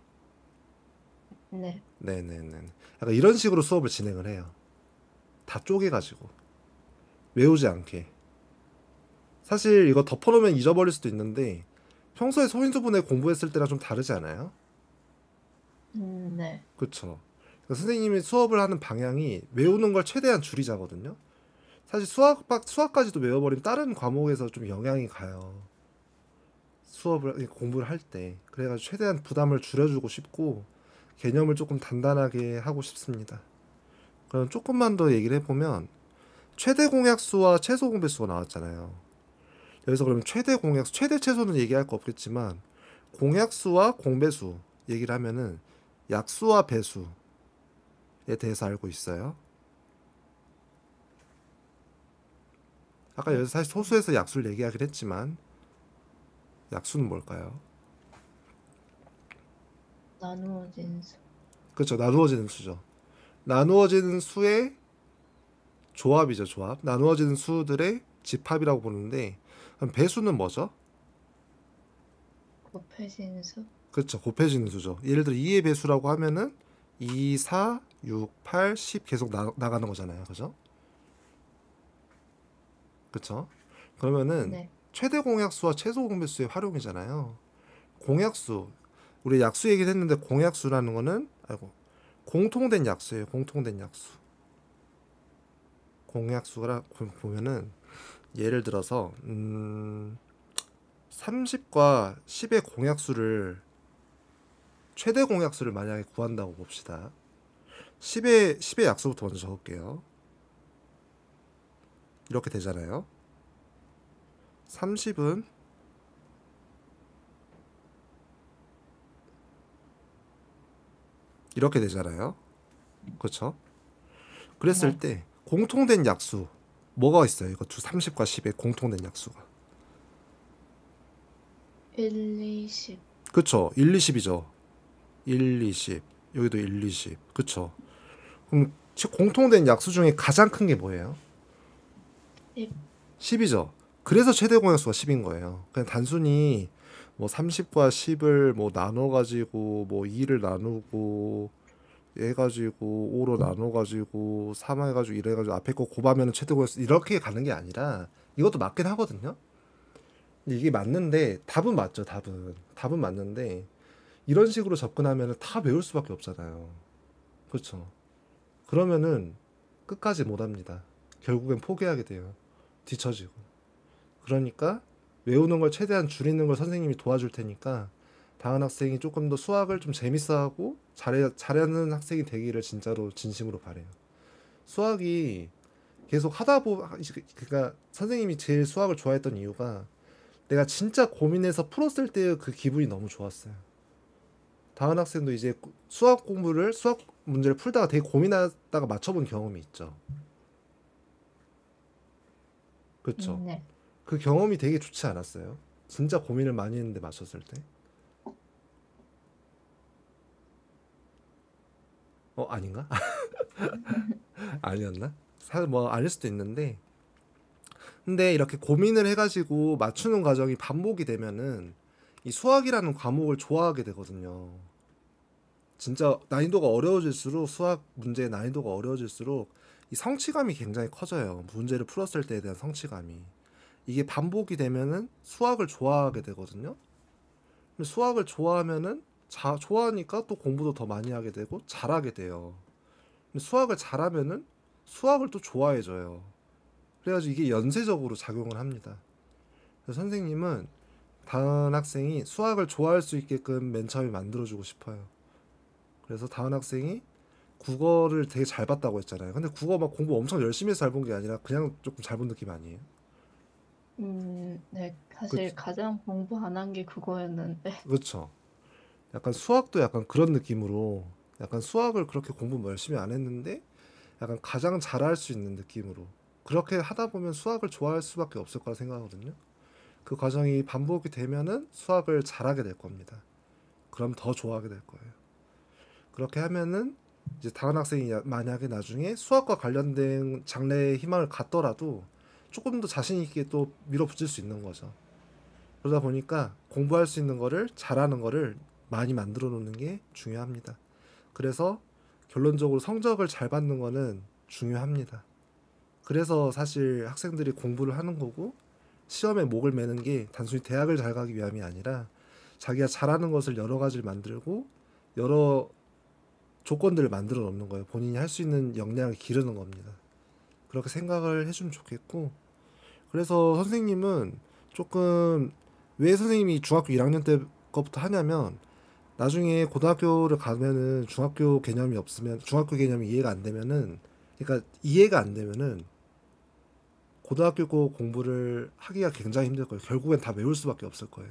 네. 네네네. 약간 이런 식으로 수업을 진행을 해요. 다 쪼개가지고. 외우지 않게. 사실 이거 덮어놓으면 잊어버릴 수도 있는데 평소에 소인수 분해 공부했을 때랑 좀 다르지 않아요? 네. 그쵸? 그러니까 선생님이 수업을 하는 방향이 외우는 걸 최대한 줄이자거든요. 사실 수학까지도 외워버리면 다른 과목에서 좀 영향이 가요. 공부를 할 때. 그래가지고 최대한 부담을 줄여주고 싶고 개념을 조금 단단하게 하고 싶습니다. 그럼 조금만 더 얘기를 해보면 최대 공약수와 최소 공배수가 나왔잖아요. 여기서 그러면 최대 공약수, 최대 최소는 얘기할 거 없겠지만 공약수와 공배수 얘기를 하면은 약수와 배수에 대해서 알고 있어요. 아까 네. 여기서 사실 소수에서 약수를 얘기하긴 했지만 약수는 뭘까요? 나누어진 수. 그렇죠. 나누어지는 수죠. 나누어지는 수의 조합이죠. 조합. 나누어지는 수들의 집합이라고 보는데 그럼 배수는 뭐죠? 곱해진 수. 그렇죠. 곱해지는 수죠. 예를 들어 2의 배수라고 하면은 2, 4, 6, 8, 10 계속 나가는 거잖아요. 그죠? 그쵸? 그러면은 네. 최대 공약수와 최소 공배수의 활용이잖아요. 공약수, 우리 약수 얘기를 했는데 공약수라는 거는 공통된 약수예요. 공통된 약수. 공약수라 보면은 예를 들어서 30과 10의 공약수를 최대 공약수를 만약에 구한다고 봅시다. 10의 약수부터 먼저 적을게요. 이렇게 되잖아요. 30은 이렇게 되잖아요. 그렇죠? 그랬을 네. 때 공통된 약수 뭐가 있어요? 이거 30과 10의 공통된 약수가. 1, 2, 10. 그쵸? 1, 20이죠. 1, 20. 여기도 1, 20. 그쵸? 그럼 공통된 약수 중에 가장 큰 게 뭐예요? 10. 10이죠. 그래서 최대 공약수가 10인 거예요. 그냥 단순히 뭐 30과 10을 뭐 나눠가지고 뭐 2를 나누고 해가지고 5로 나눠가지고 3 해가지고 1 해가지고 앞에 거 곱하면 최대 공약수 이렇게 가는 게 아니라 이것도 맞긴 하거든요. 근데 이게 맞는데 답은 맞죠. 답은 맞는데 이런 식으로 접근하면 다 외울 수밖에 없잖아요. 그렇죠. 그러면은 끝까지 못 합니다. 결국엔 포기하게 돼요. 뒤처지고. 그러니까 외우는 걸 최대한 줄이는 걸 선생님이 도와줄 테니까 다른 학생이 조금 더 수학을 좀 재밌어하고 잘하는 학생이 되기를 진짜로 진심으로 바래요. 수학이 계속 하다 그러니까 선생님이 제일 수학을 좋아했던 이유가 내가 진짜 고민해서 풀었을 때 그 기분이 너무 좋았어요. 다은 학생도 이제 수학 문제를 풀다가 되게 고민하다가 맞춰본 경험이 있죠. 그렇죠. 네. 그 경험이 되게 좋지 않았어요? 진짜 고민을 많이 했는데 맞췄을 때. 아닌가? 아니었나? 사실 뭐 아닐 수도 있는데 근데 이렇게 고민을 해가지고 맞추는 과정이 반복이 되면은 이 수학이라는 과목을 좋아하게 되거든요. 진짜 난이도가 어려워질수록 수학 문제의 난이도가 어려워질수록 이 성취감이 굉장히 커져요. 문제를 풀었을 때에 대한 성취감이. 이게 반복이 되면은 수학을 좋아하게 되거든요. 근데 수학을 좋아하면은 좋아하니까 또 공부도 더 많이 하게 되고 잘하게 돼요. 근데 수학을 잘하면은 수학을 또 좋아해져요. 그래가지고 이게 연쇄적으로 작용을 합니다. 그래서 선생님은 다은 학생이 수학을 좋아할 수 있게끔 맨 처음에 만들어주고 싶어요. 그래서 다은 학생이 국어를 되게 잘 봤다고 했잖아요. 근데 국어 막 공부 엄청 열심히 해서 잘 본 게 아니라 그냥 조금 잘 본 느낌 아니에요? 네. 사실 그쵸? 가장 공부 안 한 게 그거였는데. 그쵸? 약간 수학도 약간 그런 느낌으로 약간 수학을 그렇게 공부 뭐 열심히 안 했는데 약간 가장 잘할 수 있는 느낌으로 그렇게 하다 보면 수학을 좋아할 수밖에 없을 거라 생각하거든요. 그 과정이 반복이 되면은 수학을 잘하게 될 겁니다. 그럼 더 좋아하게 될 거예요. 그렇게 하면은 이제 다른 학생이 만약에 나중에 수학과 관련된 장래에 희망을 갖더라도 조금 더 자신 있게 또 밀어붙일 수 있는 거죠. 그러다 보니까 공부할 수 있는 거를 잘하는 거를 많이 만들어 놓는 게 중요합니다. 그래서 결론적으로 성적을 잘 받는 거는 중요합니다. 그래서 사실 학생들이 공부를 하는 거고 시험에 목을 매는 게 단순히 대학을 잘 가기 위함이 아니라 자기가 잘하는 것을 여러 가지를 만들고 여러 조건들을 만들어 놓는 거예요. 본인이 할 수 있는 역량을 기르는 겁니다. 그렇게 생각을 해주면 좋겠고 그래서 선생님은 조금 왜 선생님이 중학교 1학년 때 거부터 하냐면 나중에 고등학교를 가면은 중학교 개념이 없으면 중학교 개념이 이해가 안 되면은 그러니까 이해가 안 되면은 고등학교 고 공부를 하기가 굉장히 힘들 거예요. 결국엔 다 외울 수밖에 없을 거예요.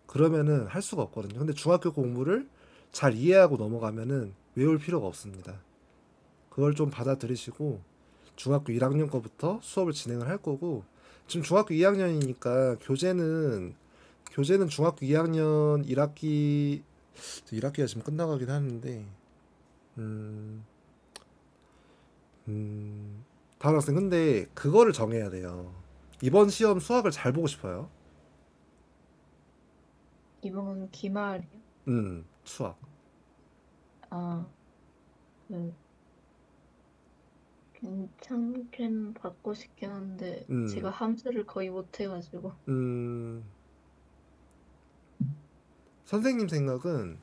그러면은 할 수가 없거든요. 근데 중학교 공부를 잘 이해하고 넘어가면은 외울 필요가 없습니다. 그걸 좀 받아들이시고 중학교 1학년 거부터 수업을 진행을 할 거고 지금 중학교 2학년이니까 교재는 중학교 2학년 1학기가 지금 끝나가긴 하는데 음, 다음 학생 근데 그거를 정해야 돼요. 이번 시험 수학을 잘 보고 싶어요. 이번 기말이요? 수학. 아, 그 괜찮게 받고 싶긴 한데 제가 음, 함수를 거의 못 해가지고. 음, 선생님 생각은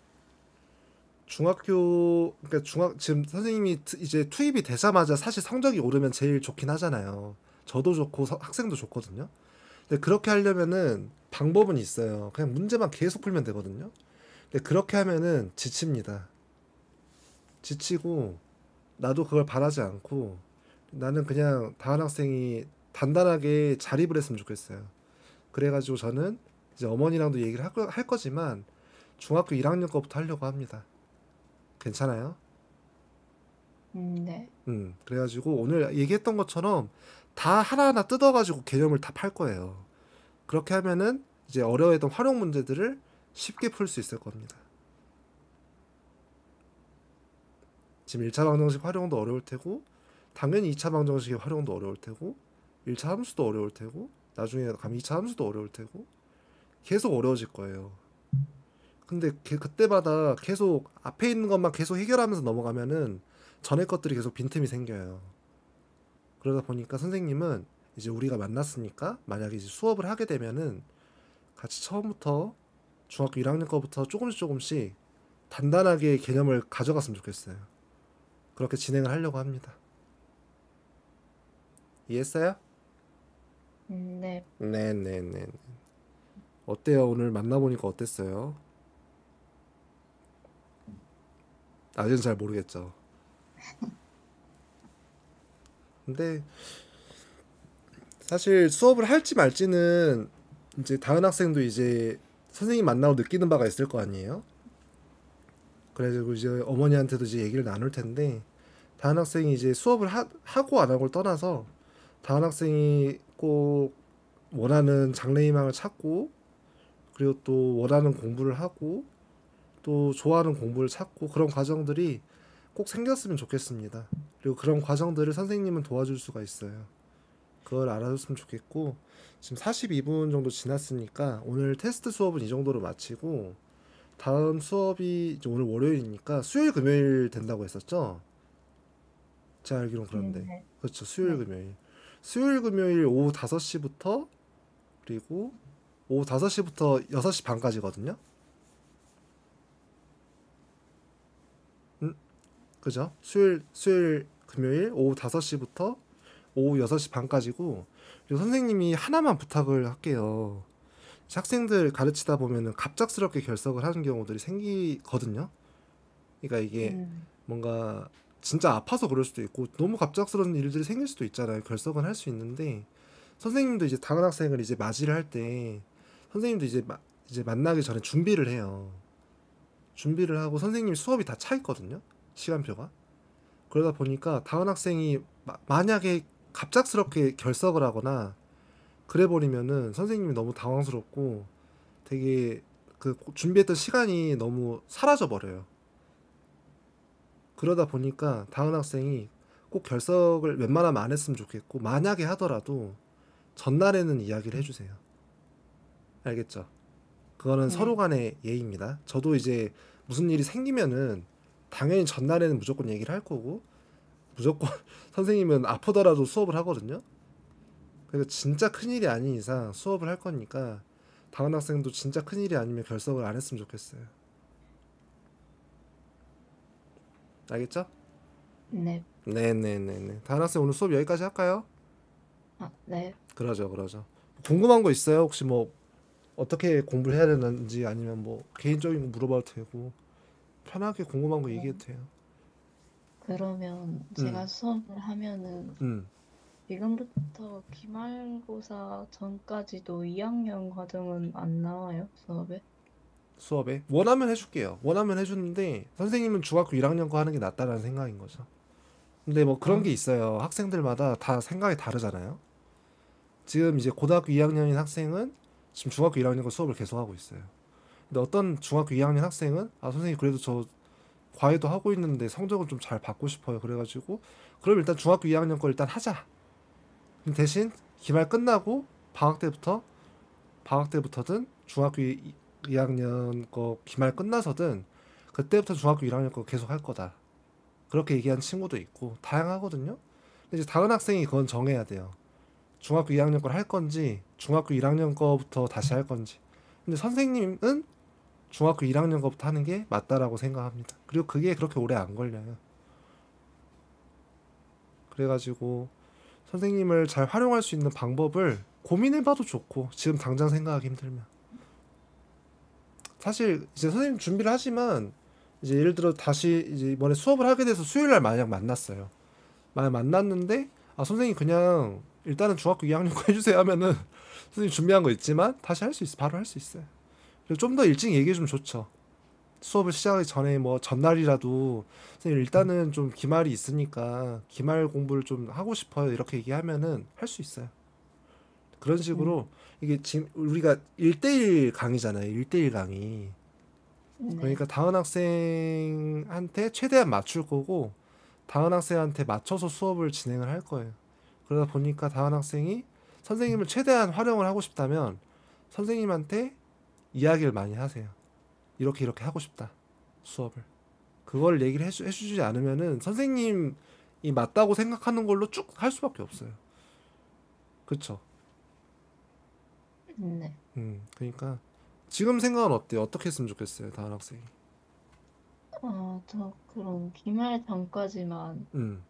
지금 선생님이 이제 투입이 되자마자 사실 성적이 오르면 제일 좋긴 하잖아요. 저도 좋고 학생도 좋거든요. 근데 그렇게 하려면은 방법은 있어요. 그냥 문제만 계속 풀면 되거든요. 근데 그렇게 하면은 지칩니다. 지치고 나도 그걸 바라지 않고 나는 그냥 다른 학생이 단단하게 자립을 했으면 좋겠어요. 그래가지고 저는 이제 어머니랑도 얘기를 할 거지만 중학교 1학년 거부터 하려고 합니다. 괜찮아요? 네. 그래가지고 오늘 얘기했던 것처럼 다 하나하나 뜯어가지고 개념을 다 팔 거예요. 그렇게 하면은 이제 어려워했던 활용 문제들을 쉽게 풀 수 있을 겁니다. 지금 1차 방정식 활용도 어려울 테고 당연히 2차 방정식의 활용도 어려울 테고 1차 함수도 어려울 테고 나중에 가면 2차 함수도 어려울 테고 계속 어려워질 거예요. 근데 그때마다 계속 앞에 있는 것만 계속 해결하면서 넘어가면은 전에 것들이 계속 빈틈이 생겨요. 그러다 보니까 선생님은 이제 우리가 만났으니까 만약에 이제 수업을 하게 되면은 같이 처음부터 중학교 1학년 거부터 조금씩 단단하게 개념을 가져갔으면 좋겠어요. 그렇게 진행을 하려고 합니다. 이해했어요? 네. 네네네. 어때요? 오늘 만나보니까 어땠어요? 아직은 잘 모르겠죠. 근데 사실 수업을 할지 말지는 이제 다은 학생도 이제 선생님 만나고 느끼는 바가 있을 거 아니에요? 그래가지고 이제 어머니한테도 이제 얘기를 나눌 텐데 다은 학생이 이제 수업을 하고 안 하고를 떠나서 다은 학생이 꼭 원하는 장래희망을 찾고 그리고 또 원하는 공부를 하고 또 좋아하는 공부를 찾고 그런 과정들이 꼭 생겼으면 좋겠습니다. 그리고 그런 과정들을 선생님은 도와줄 수가 있어요. 그걸 알아줬으면 좋겠고 지금 42분 정도 지났으니까 오늘 테스트 수업은 이 정도로 마치고 다음 수업이 이제 오늘 월요일이니까 수요일 금요일 된다고 했었죠? 제가 알기론 그런데 네. 그렇죠. 수요일 네. 금요일 수요일 금요일 오후 5시부터 그리고 오후 5시부터 6시 반까지거든요. 그죠? 수요일 금요일 오후 5시부터 오후 6시 반까지고 그리고 선생님이 하나만 부탁을 할게요. 학생들 가르치다 보면은 갑작스럽게 결석을 하는 경우들이 생기거든요. 그러니까 이게 음, 뭔가 진짜 아파서 그럴 수도 있고 너무 갑작스러운 일들이 생길 수도 있잖아요. 결석은 할 수 있는데 선생님도 이제 다른 학생을 이제 맞이를 할 때 선생님도 이제 만나기 전에 준비를 해요. 준비를 하고 선생님 수업이 다 차 있거든요. 시간표가. 그러다 보니까 다은 학생이 만약에 갑작스럽게 결석을 하거나 그래 버리면은 선생님이 너무 당황스럽고 되게 그 준비했던 시간이 너무 사라져 버려요. 그러다 보니까 다은 학생이 꼭 결석을 웬만하면 안 했으면 좋겠고 만약에 하더라도 전날에는 이야기를 해주세요. 알겠죠? 그거는 서로 네. 간의 예의입니다. 저도 이제 무슨 일이 생기면은 당연히 전날에는 무조건 얘기를 할 거고 무조건 선생님은 아프더라도 수업을 하거든요. 그러니까 진짜 큰일이 아닌 이상 수업을 할 거니까 다은 학생도 진짜 큰일이 아니면 결석을 안 했으면 좋겠어요. 알겠죠? 네. 네네네네. 다은 학생 오늘 수업 여기까지 할까요? 아, 네. 그러죠. 궁금한 거 있어요? 혹시 뭐 어떻게 공부를 해야 되는지 아니면 뭐 개인적인 거 물어봐도 되고 편하게 궁금한 거 네. 얘기해도 돼요. 그러면 음, 제가 수업을 하면은 음. 지금부터 기말고사 전까지도 2학년 과정은 안 나와요, 수업에? 수업에 원하면 해줄게요. 원하면 해주는데 선생님은 중학교 1학년 거 하는 게 낫다라는 생각인 거죠. 근데 뭐 그런 아, 게 있어요. 학생들마다 다 생각이 다르잖아요. 지금 이제 고등학교 2학년인 학생은 지금 중학교 1학년 거 수업을 계속하고 있어요. 근데 어떤 중학교 2학년 학생은 아 선생님 그래도 저 과외도 하고 있는데 성적을 좀 잘 받고 싶어요. 그래가지고 그럼 일단 중학교 2학년 거 일단 하자. 대신 기말 끝나고 방학 때부터든 중학교 2학년 거 기말 끝나서든 그때부터 중학교 1학년 거 계속 할 거다. 그렇게 얘기한 친구도 있고 다양하거든요. 근데 이제 다른 학생이 그건 정해야 돼요. 중학교 2학년 걸 할 건지 중학교 1학년 거부터 다시 할 건지. 근데 선생님은 중학교 1학년 거부터 하는 게 맞다라고 생각합니다. 그리고 그게 그렇게 오래 안 걸려요. 그래가지고 선생님을 잘 활용할 수 있는 방법을 고민해봐도 좋고 지금 당장 생각하기 힘들면 사실 이제 선생님 준비를 하지만 이제 예를 들어 다시 이제 이번에 수업을 하게 돼서 수요일 날 만약 만났어요. 만약 만났는데 아 선생님 그냥 일단은 중학교 2학년 거 해주세요 하면은 선생님 준비한 거 있지만 다시 할 수 있어. 바로 할 수 있어요. 그리고 좀 더 일찍 얘기해 주면 좋죠. 수업을 시작하기 전에 뭐 전날이라도 선생님 일단은 좀 기말이 있으니까 기말 공부를 좀 하고 싶어요. 이렇게 얘기하면은 할 수 있어요. 그런 음, 식으로 이게 지금 우리가 1대1 강의잖아요. 1대1 강의. 네. 그러니까 다은 학생한테 최대한 맞출 거고 다은 학생한테 맞춰서 수업을 진행을 할 거예요. 그러다 보니까 다은 학생이 선생님을 최대한 활용을 하고 싶다면 선생님한테 이야기를 많이 하세요. 이렇게 이렇게 하고 싶다. 수업을. 그걸 얘기를 해주지 않으면은 선생님이 맞다고 생각하는 걸로 쭉 할 수밖에 없어요. 그쵸? 네. 그러니까 지금 생각은 어때요? 어떻게 했으면 좋겠어요, 다은 학생이? 저 그럼 기말 전까지만 음,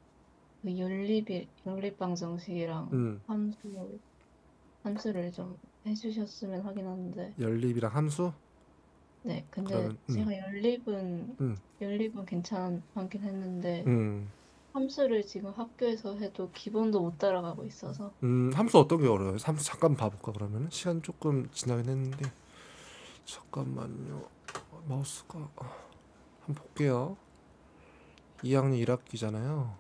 그 연립방 정식이랑 음, 함수를 좀 해주셨으면 하긴 하는데, 연립이랑 함수? 네. 근데 그러면, 제가 연립은 괜찮긴 했는데, 음, 함수를 지금 학교에서 해도 기본도 못 따라가고 있어서, 함수 어떤 게 어려워요? 함수 잠깐 봐볼까 그러면은? 시간 조금 지나긴 했는데 잠깐만요. 마우스가 한번 볼게요. 2학년 1학기잖아요.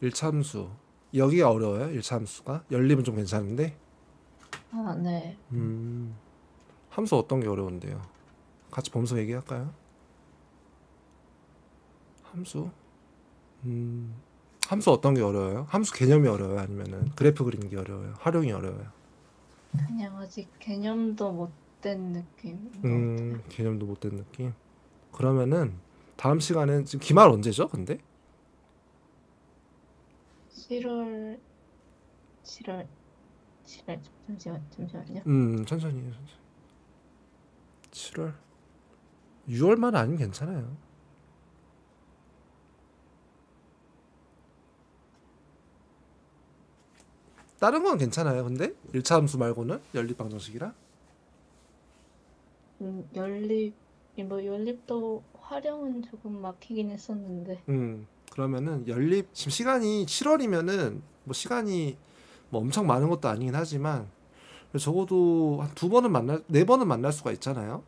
1차 함수. 여기가 어려워요? 1차 함수가? 연립은 좀 괜찮은데? 네. 함수 어떤 게 어려운데요? 같이 보면서 얘기할까요? 함수? 음, 함수 어떤 게 어려워요? 함수 개념이 어려워요? 아니면은 그래프 그리는 게 어려워요? 활용이 어려워요? 그냥 아직 개념도 못 된 느낌인 것 같아요. 개념도 못 된 느낌? 그러면은 다음 시간엔 지금 기말 언제죠? 근데? 7월, 7월, 7월, 잠시만요. 천천히 해요. 천천히. 7월? 6월만 아니면 괜찮아요. 다른 건 괜찮아요. 근데 1차 함수 말고는 연립 방정식이라. 연립, 연립도 활용은 조금 막히긴 했었는데, 그러면은 연립 지금 시간이 7월이면은 뭐 시간이 뭐 엄청 많은 것도 아니긴 하지만 적어도 한 두 번은 만날 네 번은 만날 수가 있잖아요.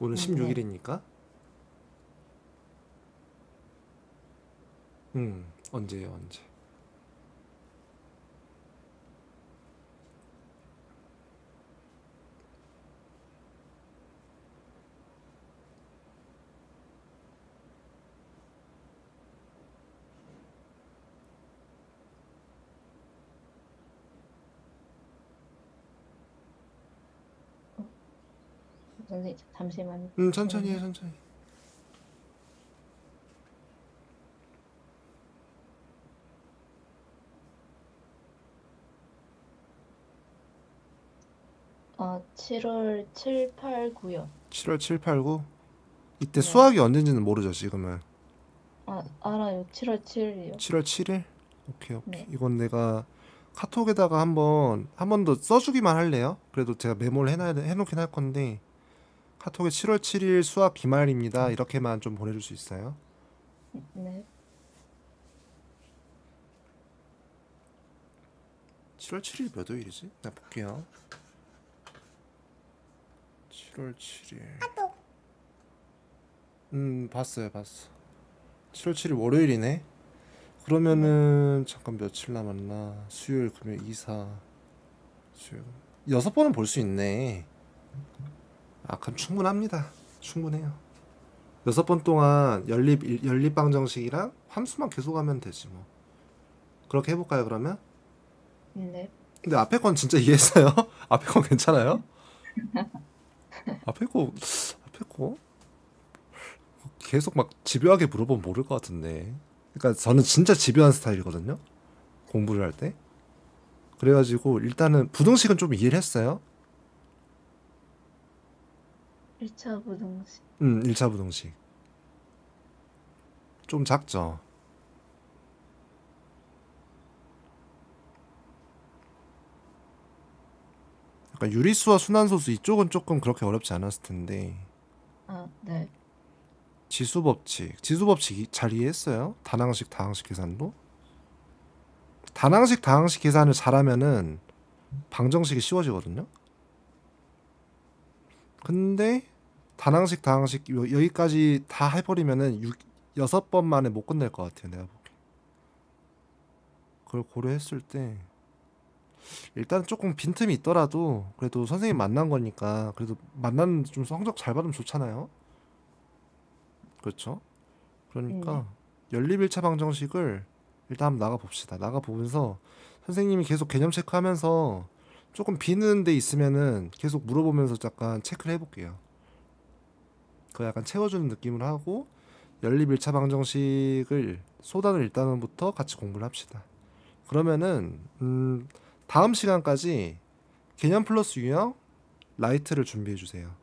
오늘 네. 16일이니까. 언제예요, 언제? 어, 선생님, 잠시만요. 천천히 해, 천천히. 7월 7, 8, 9요. 7월 7, 8, 9. 이때 네. 수학이 언제인지는 모르죠, 지금은. 알아요. 7월 7일이요. 7월 7일? 오케이, 오케이. 네. 이건 내가 카톡에다가 한 번 더 써주기만 할래요? 그래도 제가 메모를 해놓긴 할 건데 카톡에 7월 7일 수학 기말입니다. 이렇게만 좀 보내줄 수 있어요? 네. 7월 7일 몇 요일이지? 나 볼게요. 7월 7일. 봤어요, 봤어. 7월 7일 월요일이네. 네. 그러면은 잠깐 며칠 남았나? 수요일, 금요일, 이사, 수요일. 6번은 볼 수 있네. 아, 그럼 충분합니다. 충분해요. 6번 동안 연립 방정식이랑 함수만 계속하면 되지 뭐. 그렇게 해볼까요, 그러면? 네. 근데 앞에 건 진짜 이해했어요? 앞에 건 괜찮아요? 앞에 거, 앞에 거? 계속 막 집요하게 물어보면 모를 것 같은데. 그러니까 저는 진짜 집요한 스타일이거든요. 공부를 할 때. 그래가지고 일단은 부등식은 좀 이해를 했어요. 1차 부등식. 1차 부등식. 좀 작죠. 그러니까 유리수와 순환소수 이쪽은 조금 그렇게 어렵지 않았을 텐데 아, 네. 지수법칙 잘 이해했어요? 단항식 다항식 계산도? 단항식 다항식 계산을 잘하면은 방정식이 쉬워지거든요. 근데 단항식 다항식 여기까지 다 해버리면은 6번 만에 못 끝낼 것 같아요. 내가 보기. 그걸 고려했을 때 일단 조금 빈틈이 있더라도 그래도 선생님 만난 거니까 그래도 만나는 좀 성적 잘 받으면 좋잖아요. 그렇죠? 네. 그러니까 연립 1차 방정식을 일단 한번 나가 봅시다. 나가 보면서 선생님이 계속 개념 체크하면서 조금 비는 데 있으면은 계속 물어보면서 약간 체크를 해볼게요. 그 약간 채워주는 느낌으로 하고 연립 1차 방정식을 소단을 일단은부터 같이 공부를 합시다. 그러면은 다음 시간까지 개념 플러스 유형 라이트를 준비해 주세요.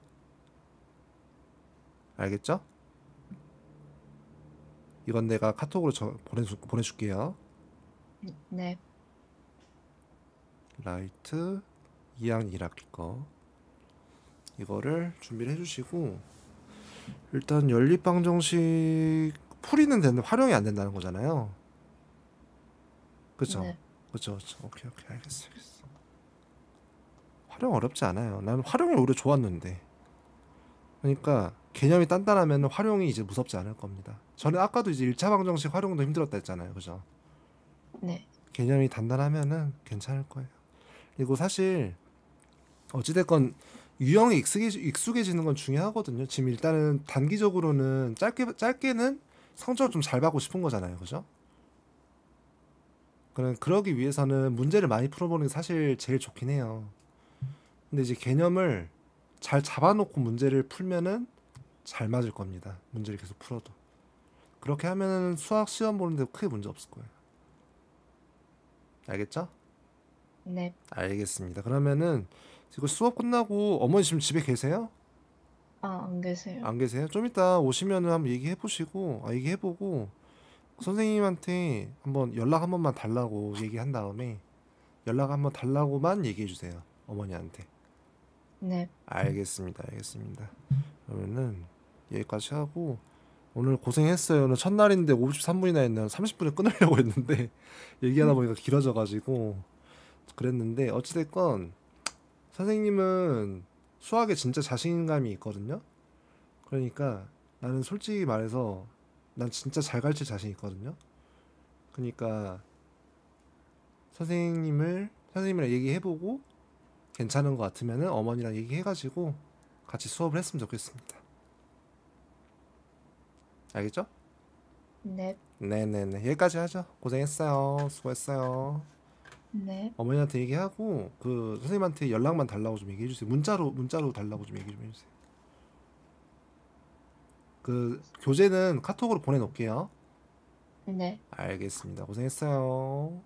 알겠죠? 이건 내가 카톡으로 보내줄게요. 네. 라이트 2학년 1학기 거 이거를 준비를 해주시고 일단 연립 방정식 풀이는 되는데 활용이 안 된다는 거잖아요. 그쵸? 네. 그쵸? 오케이 알겠어. 활용 어렵지 않아요. 나는 활용이 오히려 좋았는데. 그러니까 개념이 단단하면 활용이 이제 무섭지 않을 겁니다. 저는 아까도 이제 1차 방정식 활용도 힘들었다 했잖아요. 그죠? 네. 개념이 단단하면은 괜찮을 거예요. 그리고 사실 어찌됐건 유형이 익숙해지는 건 중요하거든요. 지금 일단은 단기적으로는 짧게는 성적을 좀 잘 받고 싶은 거잖아요. 그죠? 그러기 위해서는 문제를 많이 풀어보는 게 사실 제일 좋긴 해요. 근데 이제 개념을 잘 잡아놓고 문제를 풀면은 잘 맞을 겁니다. 문제를 계속 풀어도. 그렇게 하면은 수학 시험 보는데 크게 문제 없을 거예요. 알겠죠? 네. 알겠습니다. 그러면은 지금 수업 끝나고 어머니 지금 집에 계세요? 아, 안 계세요. 안 계세요? 좀 이따 오시면은 한번 얘기해 보시고 얘기해 보고 선생님한테 한번 연락 한 번만 달라고 얘기한 다음에 연락 한번 달라고만 얘기해 주세요. 어머니한테. 네. 알겠습니다. 그러면은 여기까지 하고 오늘 고생했어요. 오늘 첫날인데 53분이나 했네요. 30분에 끊으려고 했는데 얘기하다 보니까 길어져가지고 그랬는데 어찌됐건 선생님은 수학에 진짜 자신감이 있거든요. 그러니까 나는 솔직히 말해서 난 진짜 잘 가르칠 자신 있거든요. 그러니까 선생님이랑 얘기해보고 괜찮은 것 같으면은 어머니랑 얘기해가지고 같이 수업을 했으면 좋겠습니다. 알겠죠? 네. 네네네. 여기까지 하죠. 고생했어요. 수고했어요. 네. 어머니한테 얘기하고 그 선생님한테 연락만 달라고 좀 얘기해 주세요. 문자로 달라고 좀 얘기 좀 해주세요. 그 교재는 카톡으로 보내놓을게요. 네. 알겠습니다. 고생했어요.